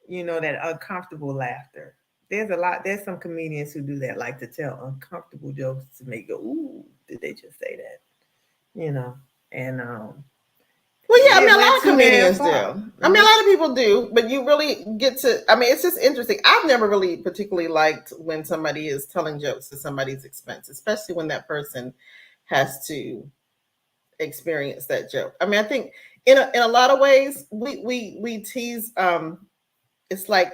S1: That uncomfortable laughter. There's some comedians who do that, like to tell uncomfortable jokes to make you go, ooh, did they just say that? And
S3: well, yeah, I mean, a lot of comedians do. I mean, a lot of people do, but you really get to, it's just interesting. I've never really particularly liked when somebody is telling jokes at somebody's expense, especially when that person has to experience that joke. I mean, I think in a lot of ways, we tease, it's like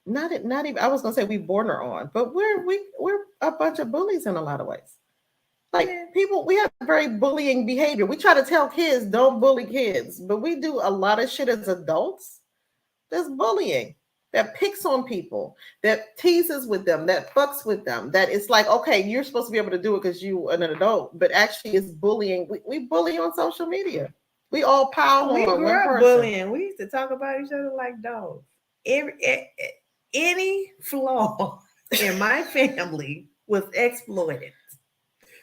S3: not even, I was going to say we border on, but we're a bunch of bullies in a lot of ways. Like people, we have very bullying behavior. We try to tell kids don't bully kids, but we do a lot of shit as adults. There's bullying that picks on people, that teases with them, that fucks with them. That it's like, okay, you're supposed to be able to do it because you're an adult, but actually it's bullying. We bully on social media. We all pile on.
S1: We grew up bullying. We used to talk about each other like dogs. Any flaw in my family was exploited.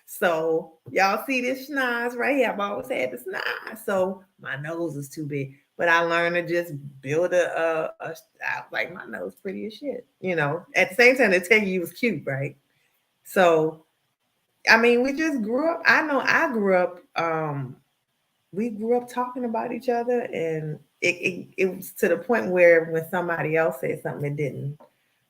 S1: So y'all see this schnoz right here. I've always had the schnoz. So my nose is too big. But I learned to just build I like my nose pretty as shit. You know, at the same time they tell you was cute, right? So I mean, we just grew up. I know I grew up, we grew up talking about each other, and it was to the point where when somebody else said something, it didn't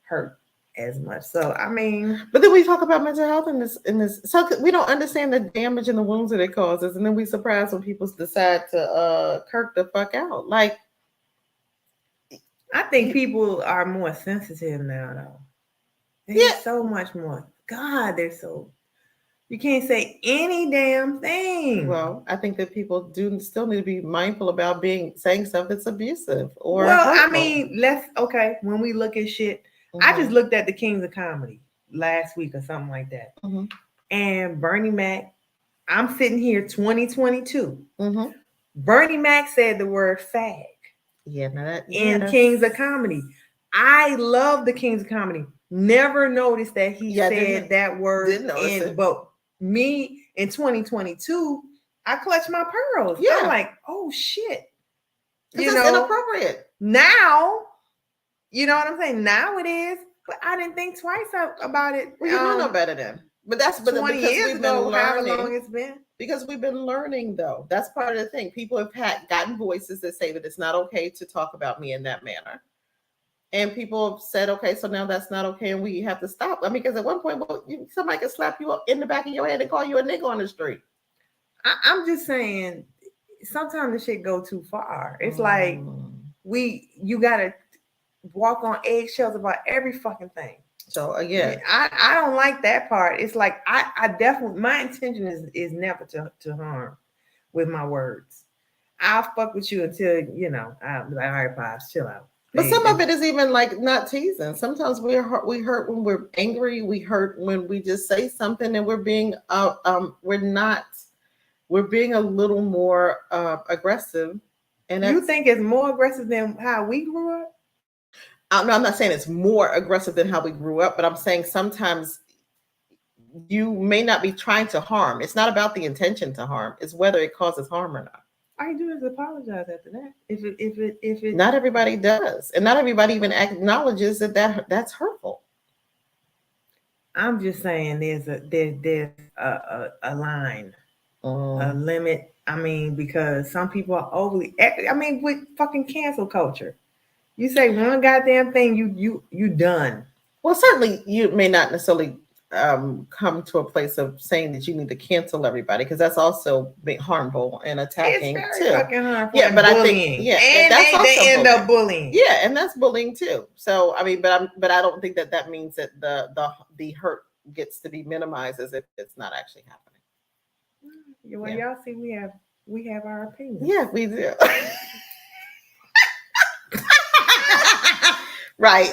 S1: hurt as much. So I mean,
S3: but then we talk about mental health in this. So we don't understand the damage and the wounds that it causes, and then we surprised when people decide to kirk the fuck out. Like,
S1: I think people are more sensitive now, though. They're so much more. God, they're so. You can't say any damn thing.
S3: Well, I think that people do still need to be mindful about saying stuff that's abusive or
S1: hurtful.
S3: I
S1: mean, when we look at shit, I just looked at the Kings of Comedy last week or something like that. And Bernie Mac, I'm sitting here 2022. Bernie Mac said the word fag. In Kings of Comedy. I love the Kings of Comedy. Never noticed that he said that word but me in 2022, I clutched my pearls. Yeah. I'm like, oh shit.
S3: You know, inappropriate.
S1: Now, you know what I'm saying? Now it is, but I didn't think twice about it.
S3: Well, you know better then. But that's
S1: 20 years ago, however long it's been.
S3: Because we've been learning, though. That's part of the thing. People have gotten voices that say that it's not okay to talk about me in that manner. And people have said, okay, so now that's not okay, and we have to stop. I mean, because at one point, somebody could slap you up in the back of your head and call you a nigga on the street.
S1: I'm just saying, sometimes the shit go too far. It's like you gotta walk on eggshells about every fucking thing.
S3: So again,
S1: I don't like that part. It's like I definitely, my intention is never to harm with my words. I'll fuck with you until I'll be like, all right, Pops, chill out.
S3: But some of it is even like not teasing. Sometimes we hurt when we're angry. We hurt when we just say something and we're being we're being a little more aggressive. And
S1: you think it's more aggressive than how we grew up?
S3: No, I'm not saying it's more aggressive than how we grew up, but I'm saying sometimes you may not be trying to harm. It's not about the intention to harm. It's whether it causes harm or not.
S1: All you do is apologize after that. If it
S3: not everybody does, and not everybody even acknowledges that's hurtful.
S1: I'm just saying there's a line, a limit. I mean, because some people are overly. I mean, with fucking cancel culture, you say one goddamn thing, you done.
S3: Well, certainly you may not necessarily come to a place of saying that you need to cancel everybody, because that's also being harmful and attacking
S1: it's
S3: too.
S1: Fucking harmful.
S3: Yeah, but
S1: bullying.
S3: I think
S1: and
S3: that's
S1: they end up bullying.
S3: Yeah, and that's bullying too. So I mean, but I don't think that means that the hurt gets to be minimized as if it's not actually happening.
S1: Well, y'all see, we have our opinions.
S3: Yeah, we do. Right.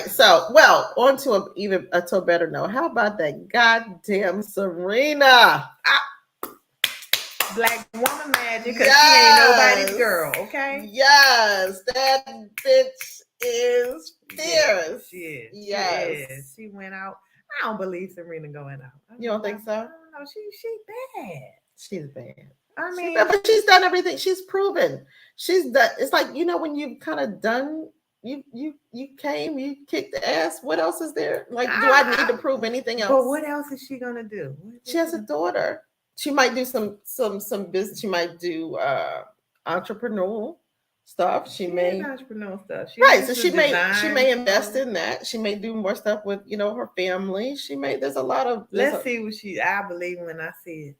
S3: So, well, on to a better note. How about that goddamn Serena?
S1: Black woman magic, because she ain't nobody's girl, okay?
S3: Yes, that bitch is fierce.
S1: She is.
S3: Yes.
S1: She went out. I don't believe Serena going out.
S3: You don't think so?
S1: I don't know. She bad.
S3: She's bad.
S1: I mean,
S3: but she's done everything. She's proven. She's done. It's like, when you've kind of done. You came, you kicked the ass. What else is there? Like, do I need to prove anything else?
S1: But what else is she gonna do?
S3: She has a daughter. She might do some business. She might do entrepreneurial stuff. She may
S1: entrepreneurial stuff.
S3: So she may invest in that. She may do more stuff with her family. There's a lot of.
S1: Let's see what I believe when I see it.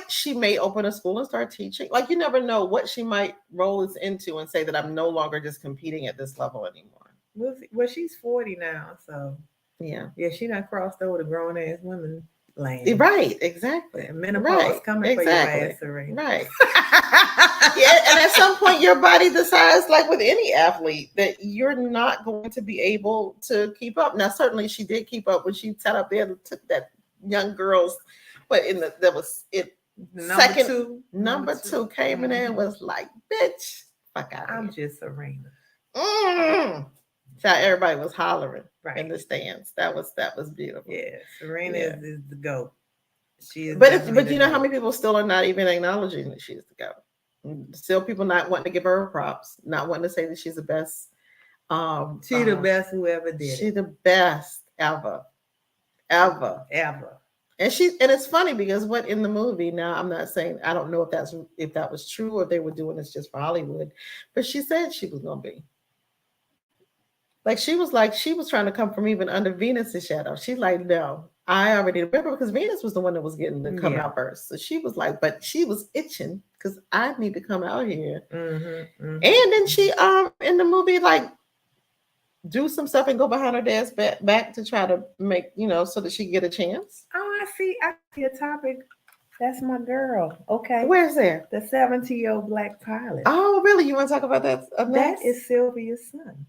S3: She may open a school and start teaching. Like, you never know what she might roll us into and say that I'm no longer just competing at this level anymore.
S1: Well, she's 40 now, so
S3: yeah,
S1: she not crossed over the grown ass women lane.
S3: Right, exactly.
S1: Menopause coming for your ass, Serena.
S3: Right. Yeah, and at some point your body decides, like with any athlete, that you're not going to be able to keep up. Now, certainly she did keep up when she sat up there and took that young girl's, but number two came in and was like, bitch, fuck out.
S1: I'm just Serena.
S3: So everybody was hollering
S1: Right.
S3: in the stands. That was beautiful.
S1: Yeah, Serena is the GOAT. She is.
S3: But you know how many people still are not even acknowledging that she's the GOAT. Still, people not wanting to give her props, not wanting to say that she's the best.
S1: She the best who ever did.
S3: She the best ever. And it's funny because what in the movie, now I'm not saying, I don't know if that was true or they were doing this just for Hollywood, but she said she was gonna be. Like she was trying to come from even under Venus's shadow. She's like, no, I already remember, because Venus was the one that was getting to come out first. So she was like, but she was itching because I need to come out here. And then she in the movie like do some stuff and go behind her dad's back to try to make, so that she can get a chance.
S1: Oh, I see a topic. That's my girl. Okay.
S3: Where's that?
S1: The 70-year-old black pilot.
S3: Oh, really? You want to talk about that?
S1: That is Sylvia's son.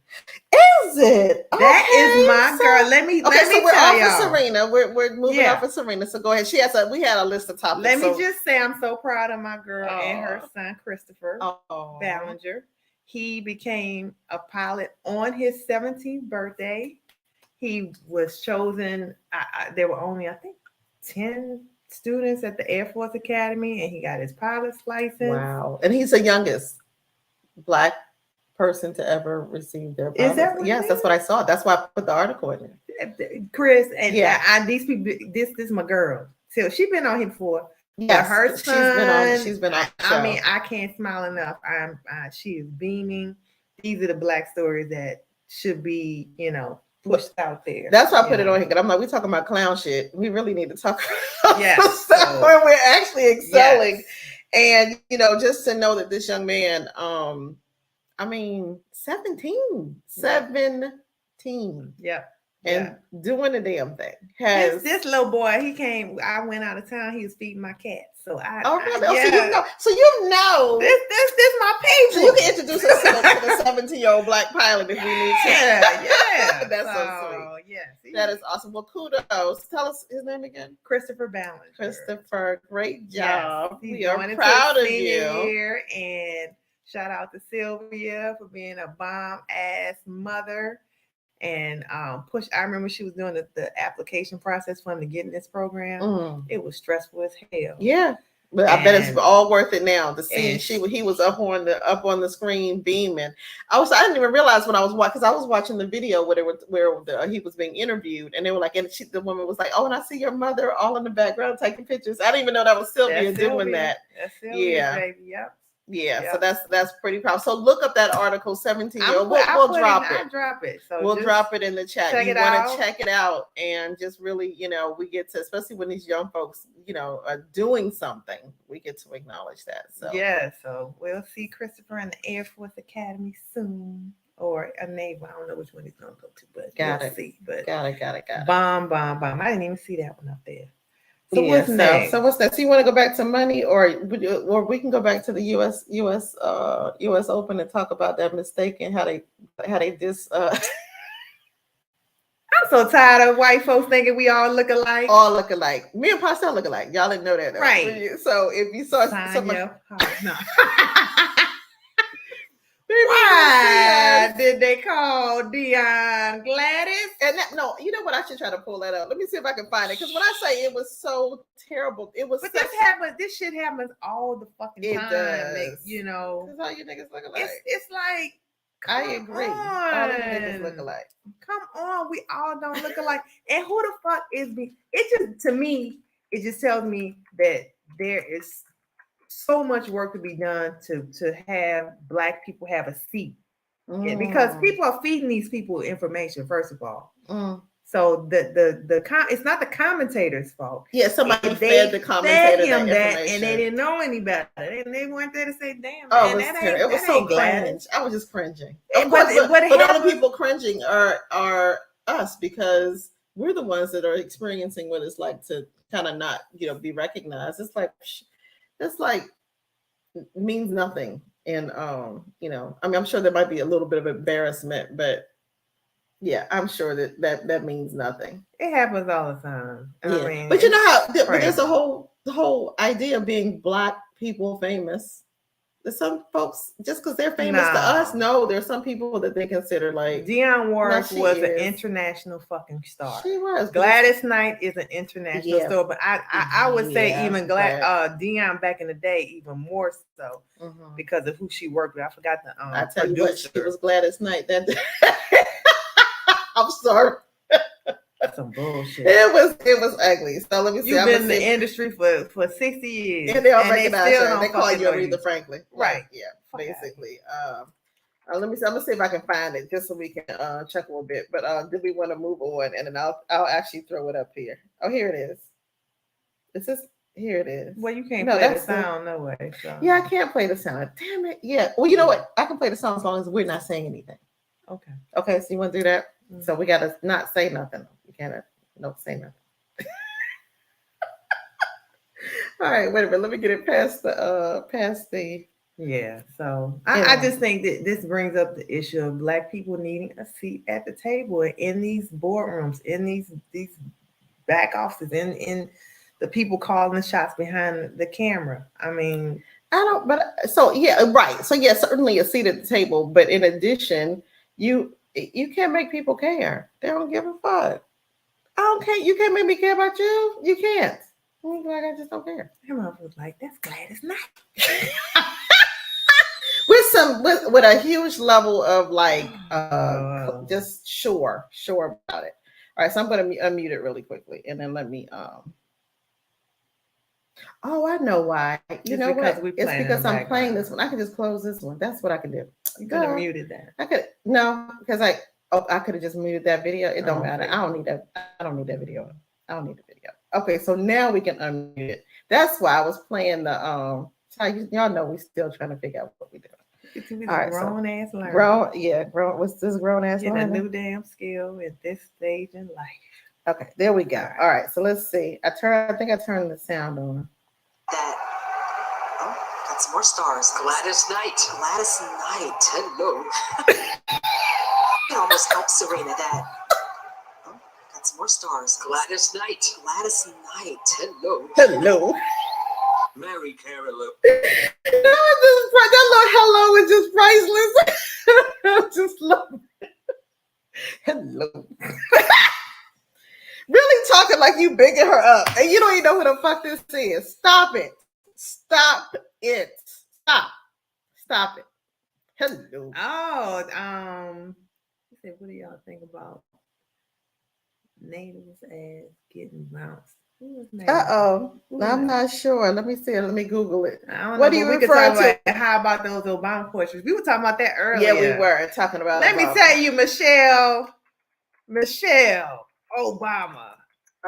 S3: Is it?
S1: That is my girl. Let me
S3: we're
S1: tell
S3: off
S1: y'all.
S3: Of Serena. We're moving off of Serena. So go ahead. We had a list of topics.
S1: Let me just say I'm so proud of my girl and her son Christopher Ballinger. He became a pilot on his 17th birthday. He was chosen. There were only, I think, 10 students at the Air Force Academy, and he got his pilot's license.
S3: Wow. And he's the youngest black person to ever receive their pilot's.
S1: Is that what
S3: Yes, that's what I saw. That's why I put the article in there.
S1: Chris, and these people, this is my girl. So she's been on here before.
S3: Yes,
S1: her son,
S3: she's been on.
S1: I mean, I can't smile enough. She is beaming. These are the black stories that should be, pushed out there.
S3: That's why I put it on here. Because I'm like, we're talking about clown shit. We really need to talk about
S1: stuff
S3: where we're actually excelling. Yes. And, just to know that this young man, 17.
S1: Yeah.
S3: And doing the damn thing.
S1: This little boy, he came. I went out of town. He was feeding my cat. So
S3: really? So you know.
S1: This my people.
S3: So you can introduce us to the 17-year-old black pilot if we need to.
S1: Yeah.
S3: That's so sweet.
S1: Yes.
S3: That is awesome. Well, kudos. Tell us his name again.
S1: Christopher Ballinger.
S3: Christopher, great job.
S1: Yes.
S3: We are proud of you.
S1: Year, and shout out to Sylvia for being a bomb-ass mother. And I remember she was doing the application process for him to get in this program. It was stressful as hell.
S3: Yeah. But I bet it's all worth it now to see he was up on the screen beaming. I didn't even realize when I was watching, because I was watching the video where he was being interviewed, and they were like, and the woman was like, oh, and I see your mother all in the background taking pictures. I didn't even know that was Sylvia doing that.
S1: That's Sylvia, baby. Yep.
S3: Yeah, so that's pretty proud. So look up that article, 17-year-old. We'll drop it.
S1: I'll drop it. So
S3: we'll drop it in the chat.
S1: You
S3: want to check it out and just really, we get to, especially when these young folks, are doing something, we get to acknowledge that. So
S1: so we'll see Christopher in the Air Force Academy soon, or a Navy. I don't know which one he's gonna go to, but we'll see. But
S3: got it.
S1: Bomb. I didn't even see that one up there.
S3: So what's next? So what's next? So you want to go back to money, or we can go back to the US Open and talk about that mistake and how they just.
S1: I'm so tired of white folks thinking we all look alike.
S3: All look alike. Me and Pastel look alike. Y'all didn't know that, though.
S1: Right?
S3: So if you saw somebody.
S1: Why did they call Dion Gladys?
S3: And no, you know what? I should try to pull that up. Let me see if I can find it. Because when I say it was so terrible, it was.
S1: But this shit happens all the fucking time.
S3: It does.
S1: Because
S3: all you niggas look alike.
S1: It's like.
S3: I agree. All the niggas look alike.
S1: Come on, we all don't look alike. And who the fuck is me? It just tells me that there is so much work to be done to have black people have a seat. Because people are feeding these people information, first of all. So it's not the commentator's fault.
S3: Yeah, somebody fed the commentator that information.
S1: And they didn't know any better. They weren't there to say, damn,
S3: man,
S1: it
S3: was so cringe. I was just cringing. Of
S1: course,
S3: but the only people cringing are us, because we're the ones that are experiencing what it's like to kind of not, be recognized. It's like means nothing. And I'm sure there might be a little bit of embarrassment, but yeah, I'm sure that means nothing.
S1: It happens all the time. I mean,
S3: but you know how but there's the whole idea of being black people famous. some folks, just because they're famous to us, no, there's some people that they consider like
S1: Dionne Warwick was an international fucking star.
S3: She was.
S1: Gladys Knight is an international star, but I would say even Dionne back in the day even more so because of who she worked with. I forgot the
S3: I tell you what, she was Gladys Knight that day. I'm sorry.
S1: That's some bullshit.
S3: It was ugly. So let me see.
S1: You've been in the industry for 60 years.
S3: And they don't recognize her. They call you Aretha Franklin.
S1: Right.
S3: Yeah, basically. Let me see. I'm gonna see if I can find it just so we can check a little bit. But do we want to move on? And then I'll actually throw it up here. Oh, here it is. Is this here it is?
S1: Well, you can't play the sound, no way. So.
S3: Yeah, I can't play the sound. Damn it. Yeah. Well, you know what? I can play the sound as long as we're not saying anything.
S1: Okay.
S3: Okay, so you want to do that? Mm-hmm. So we gotta not say nothing. You can't say nothing. All right, wait a minute. Let me get it past the
S1: Yeah, so I just think that this brings up the issue of Black people needing a seat at the table in these boardrooms, in these back offices, in the people calling the shots behind the camera. I mean, certainly a seat at the table, but in addition, you can't make people care. They don't give a fuck. I don't care. You can't make me care about you. You can't. Like, I just don't care. Her mother was like, that's Gladys Knight.
S3: with a huge level of like just sure about it. All right, so I'm gonna unmute it really quickly and then let me oh, I know why. You know what? It's because I'm playing this one. I can just close this one. That's what I can do.
S1: You could have muted that.
S3: I could because I could have just muted that video. It don't matter. I don't need that. I don't need that video. I don't need the video. Okay, so now we can unmute it. That's why I was playing the y'all know we still trying to figure out what we do.
S1: All right, grown ass learner.
S3: Grown. What's this grown ass learner?
S1: A new damn skill at this stage in life.
S3: Okay, there we go. All right, so let's see. I think I turned the sound on.
S2: Got some more stars. Gladys Knight. Hello. It almost helped Serena. Got some more stars. Gladys Knight. Hello.
S4: Mary Carolyn.
S3: That little hello is just priceless. Just love it. Hello. Really talking like you bigging her up, and you don't even know who the fuck this is. Stop it. Stop it. Hello.
S1: Oh, what do y'all think about natives as getting bounced?
S3: I'm not sure. Let me see. Let me Google it.
S1: What do you refer to? How about those Obama portraits? We were talking about that earlier.
S3: Yeah, we were talking about.
S1: Let me tell you, Michelle Obama.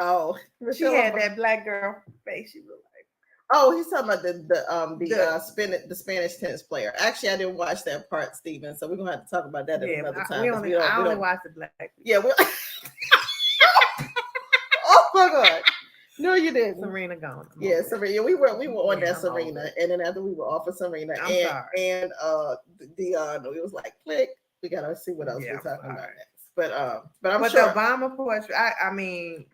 S3: Oh,
S1: she had that black girl face. She looked like.
S3: Oh, he's talking about the Spanish tennis player. Actually, I didn't watch that part, Steven. So we're gonna have to talk about that another time.
S1: I only watched the black.
S3: Yeah. Oh my God. No, you didn't.
S1: Serena gone.
S3: Yeah, Serena. We were on that Serena, and then after we were off of Serena, and Dion, it was like click. We gotta see what else we're talking about next. But I'm sure
S1: the Obama portrait. I mean,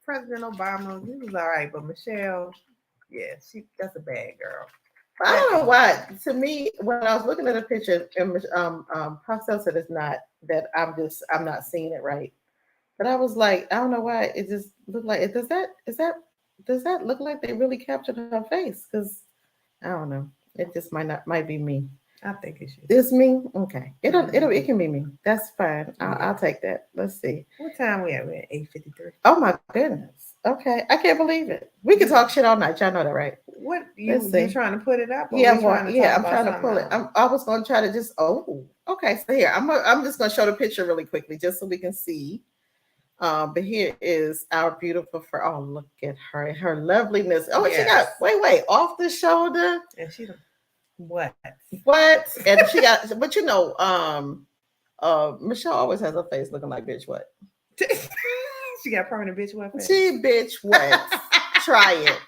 S1: President Obama, he was all right, but Michelle, that's a bad girl.
S3: I don't know why. To me, when I was looking at a picture, Pastel said it's not that I'm not seeing it right. But I was like, I don't know why it just looked like it. Does that look like they really captured her face? Because I don't know. It just might be me.
S1: I think it should.
S3: It's me? Okay. It can be me. That's fine. I'll take that. Let's see.
S1: What time we at? We're at 8:53.
S3: Oh my goodness. Okay. I can't believe it. We can talk shit all night. Y'all know that, right?
S1: What you trying to put it up?
S3: Yeah, I'm trying to pull it. I was gonna try to just okay. So here, I'm just gonna show the picture really quickly just so we can see. But here is our beautiful look at her loveliness. Oh, yes. She got wait off the shoulder.
S1: And she what?
S3: And she got, but Michelle always has her face looking like bitch what?
S1: She got permanent bitch what face?
S3: She bitch what? Try it.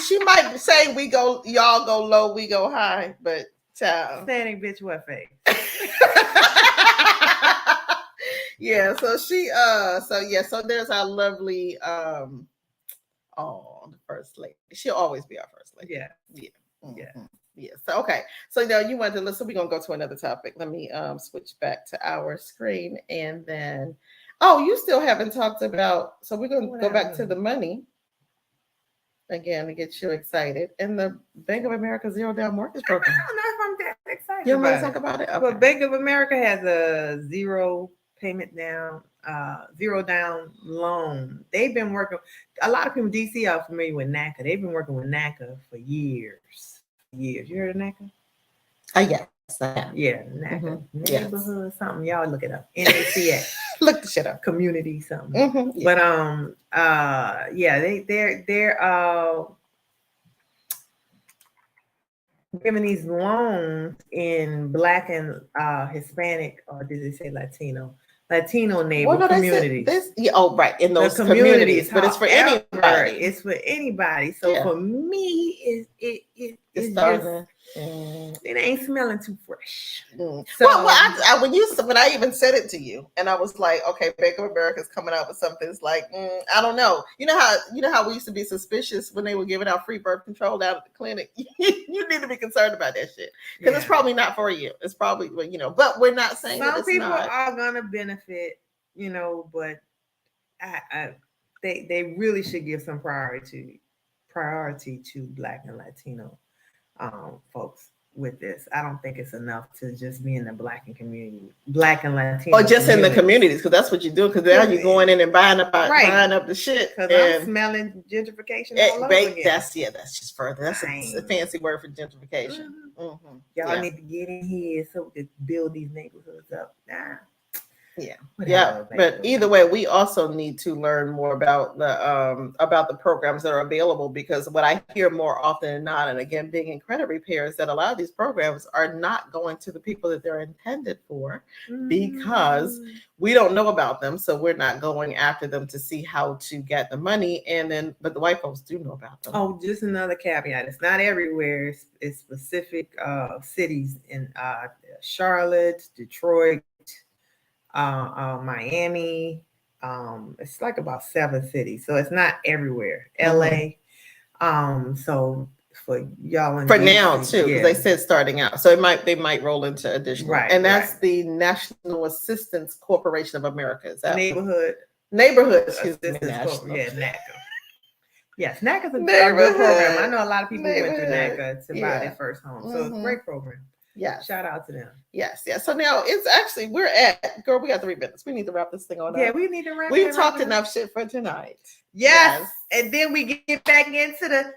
S3: She might say y'all go low, we go high, but child.
S1: Standing bitch what face?
S3: Yeah, so so there's our lovely the first lady. She'll always be our first lady.
S1: Yeah.
S3: Mm-hmm.
S1: Yeah.
S3: Yes. So, okay. So now you want to listen. We're gonna go to another topic. Let me switch back to our screen, and then you still haven't talked about. So we're gonna go back to the money again to get you excited. And the Bank of America zero down mortgage program.
S1: I don't know if I'm that excited.
S3: You want to talk about it? Okay.
S1: But Bank of America has a zero payment down, zero down loan. They've been working. A lot of people in DC are familiar with NACA. They've been working with NACA for years. You heard of NACA?
S3: Yes.
S1: Yeah, NACA.
S3: Mm-hmm.
S1: Neighborhood something. Y'all look it up. NACA.
S3: Look the shit up.
S1: Community something.
S3: Mm-hmm. Yeah.
S1: But they're giving these loans in Black and Hispanic, or did they say Latino neighborhood communities.
S3: Right, in those communities, but it's for anybody.
S1: It's for anybody. So for me, it's starting. It ain't smelling too fresh.
S3: So when I even said it to you, and I was like, okay, Bank of America's coming out with something. It's like, I don't know. You know how we used to be suspicious when they were giving out free birth control down at the clinic. You need to be concerned about that shit because it's probably not for you. It's probably but we're not saying
S1: some people are gonna benefit, but they really should give some priority to Black and Latino folks with this. I don't think it's enough to just be in the Black and Latino,
S3: or just in the communities, because that's what you do. Because now you're going in and buying up the shit.
S1: Because I'm smelling gentrification all over again.
S3: That's just further. That's a fancy word for gentrification.
S1: Mm-hmm. Y'all need to get in here so we can build these neighborhoods up.
S3: But either way, we also need to learn more about the programs that are available, because what I hear more often than not, and again, being in credit repair, is that a lot of these programs are not going to the people that they're intended for because we don't know about them, so we're not going after them to see how to get the money. But the white folks do know about them.
S1: Oh, just another caveat: it's not everywhere. It's specific cities in Charlotte, Detroit, Miami. It's like about 7 cities, so it's not everywhere. LA. So for y'all in
S3: for DC, now too, because they said starting out, so they might roll into additional. And that's the National Assistance Corporation of America. Is that neighborhood? Excuse me,
S1: NACA. Yes, NACA's a good program. I know a lot of people went through NACA to buy their first home, so it's a great program. Yeah, shout out to them.
S3: Yes. So now it's actually we got 3 minutes. We need to wrap this thing on.
S1: Yeah, we need to wrap.
S3: We've talked enough shit for tonight.
S1: Yes, and then we get back into the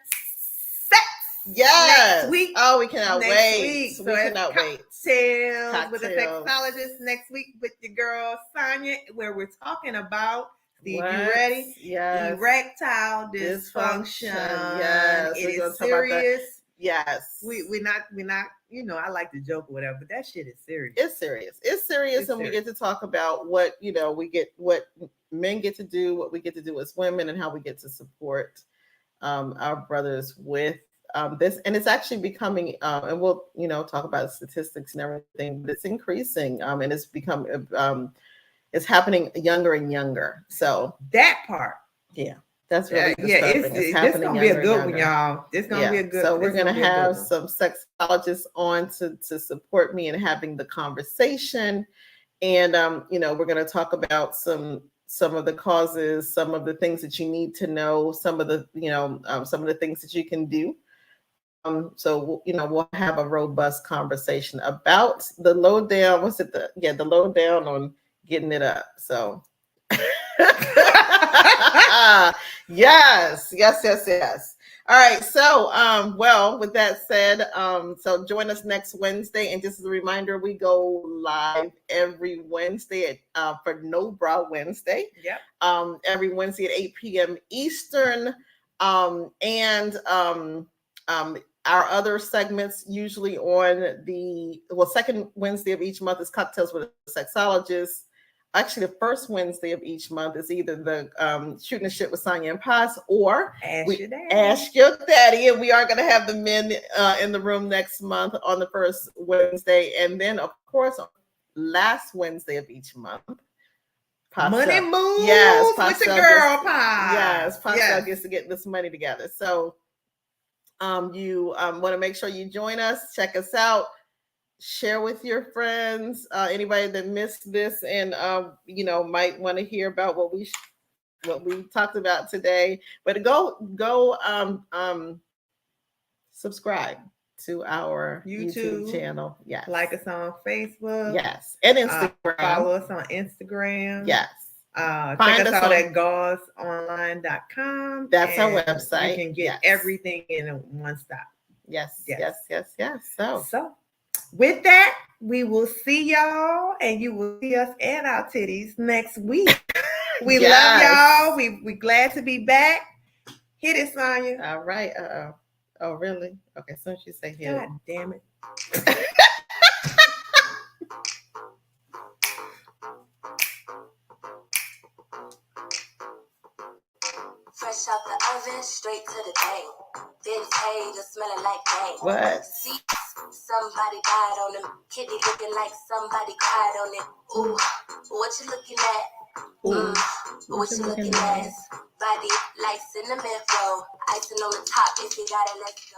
S1: sex.
S3: Yes.
S1: Next week.
S3: Oh, we cannot wait.
S1: Week.
S3: We cannot wait.
S1: Cocktails with a sexologist next week with your girl Sonia, where we're talking about. Steve, you ready?
S3: Yes.
S1: Erectile dysfunction.
S3: Yes.
S1: It is serious.
S3: Yes.
S1: We're not, I like to joke or whatever, but that shit is serious.
S3: It's serious. And we get to talk about what, what men get to do, what we get to do as women, and how we get to support our brothers with this. And it's actually becoming, and we'll, talk about statistics and everything, but it's increasing. And it's become, it's happening younger and younger. So
S1: that part.
S3: Yeah. That's really
S1: it's happening. This gonna be a good one, y'all. This gonna be a good.
S3: So we're gonna have some sexologists on to support me in having the conversation, and we're gonna talk about some of the causes, some of the things that you need to know, some of the some of the things that you can do. So we'll have a robust conversation about the lowdown. The lowdown on getting it up. So. Yes. All right. So, with that said, so join us next Wednesday. And just as a reminder, we go live every Wednesday for No Bra Wednesday.
S1: Yep.
S3: Every Wednesday at 8 p.m. Eastern. And our other segments usually on the second Wednesday of each month is Cocktails with a Sexologist. Actually, the first Wednesday of each month is either the Shootin the Shyt with Sonia and Pos or Ask Your Daddy. And we are going to have the men in the room next month on the first Wednesday. And then, of course, last Wednesday of each month.
S1: Money moves
S3: with
S1: the girl pie.
S3: Yes, Pascal gets to get this money together. So you want to make sure you join us, check us out, share with your friends, anybody that missed this and might want to hear about what we talked about today. But go subscribe to our YouTube channel. Yes.
S1: Like us on Facebook.
S3: Yes. And Instagram.
S1: Follow us on Instagram.
S3: Yes.
S1: Check us out at gauzonline.com.
S3: That's our website.
S1: You can get everything in one stop.
S3: Yes. So
S1: with that, we will see y'all, and you will see us and our titties next week. We love y'all. We glad to be back. Hit it, Sonia.
S3: All right. Oh, really? Okay, as soon as you say hit it.
S1: God damn it.
S2: Fresh out the oven, straight to the bank. Vintage, smelling like bank.
S3: What?
S2: See, somebody died on them. Kitty looking like somebody cried on it. Ooh, what you looking at? What you looking at? Body lights in the middle. Icing on the top if you got it, let's go.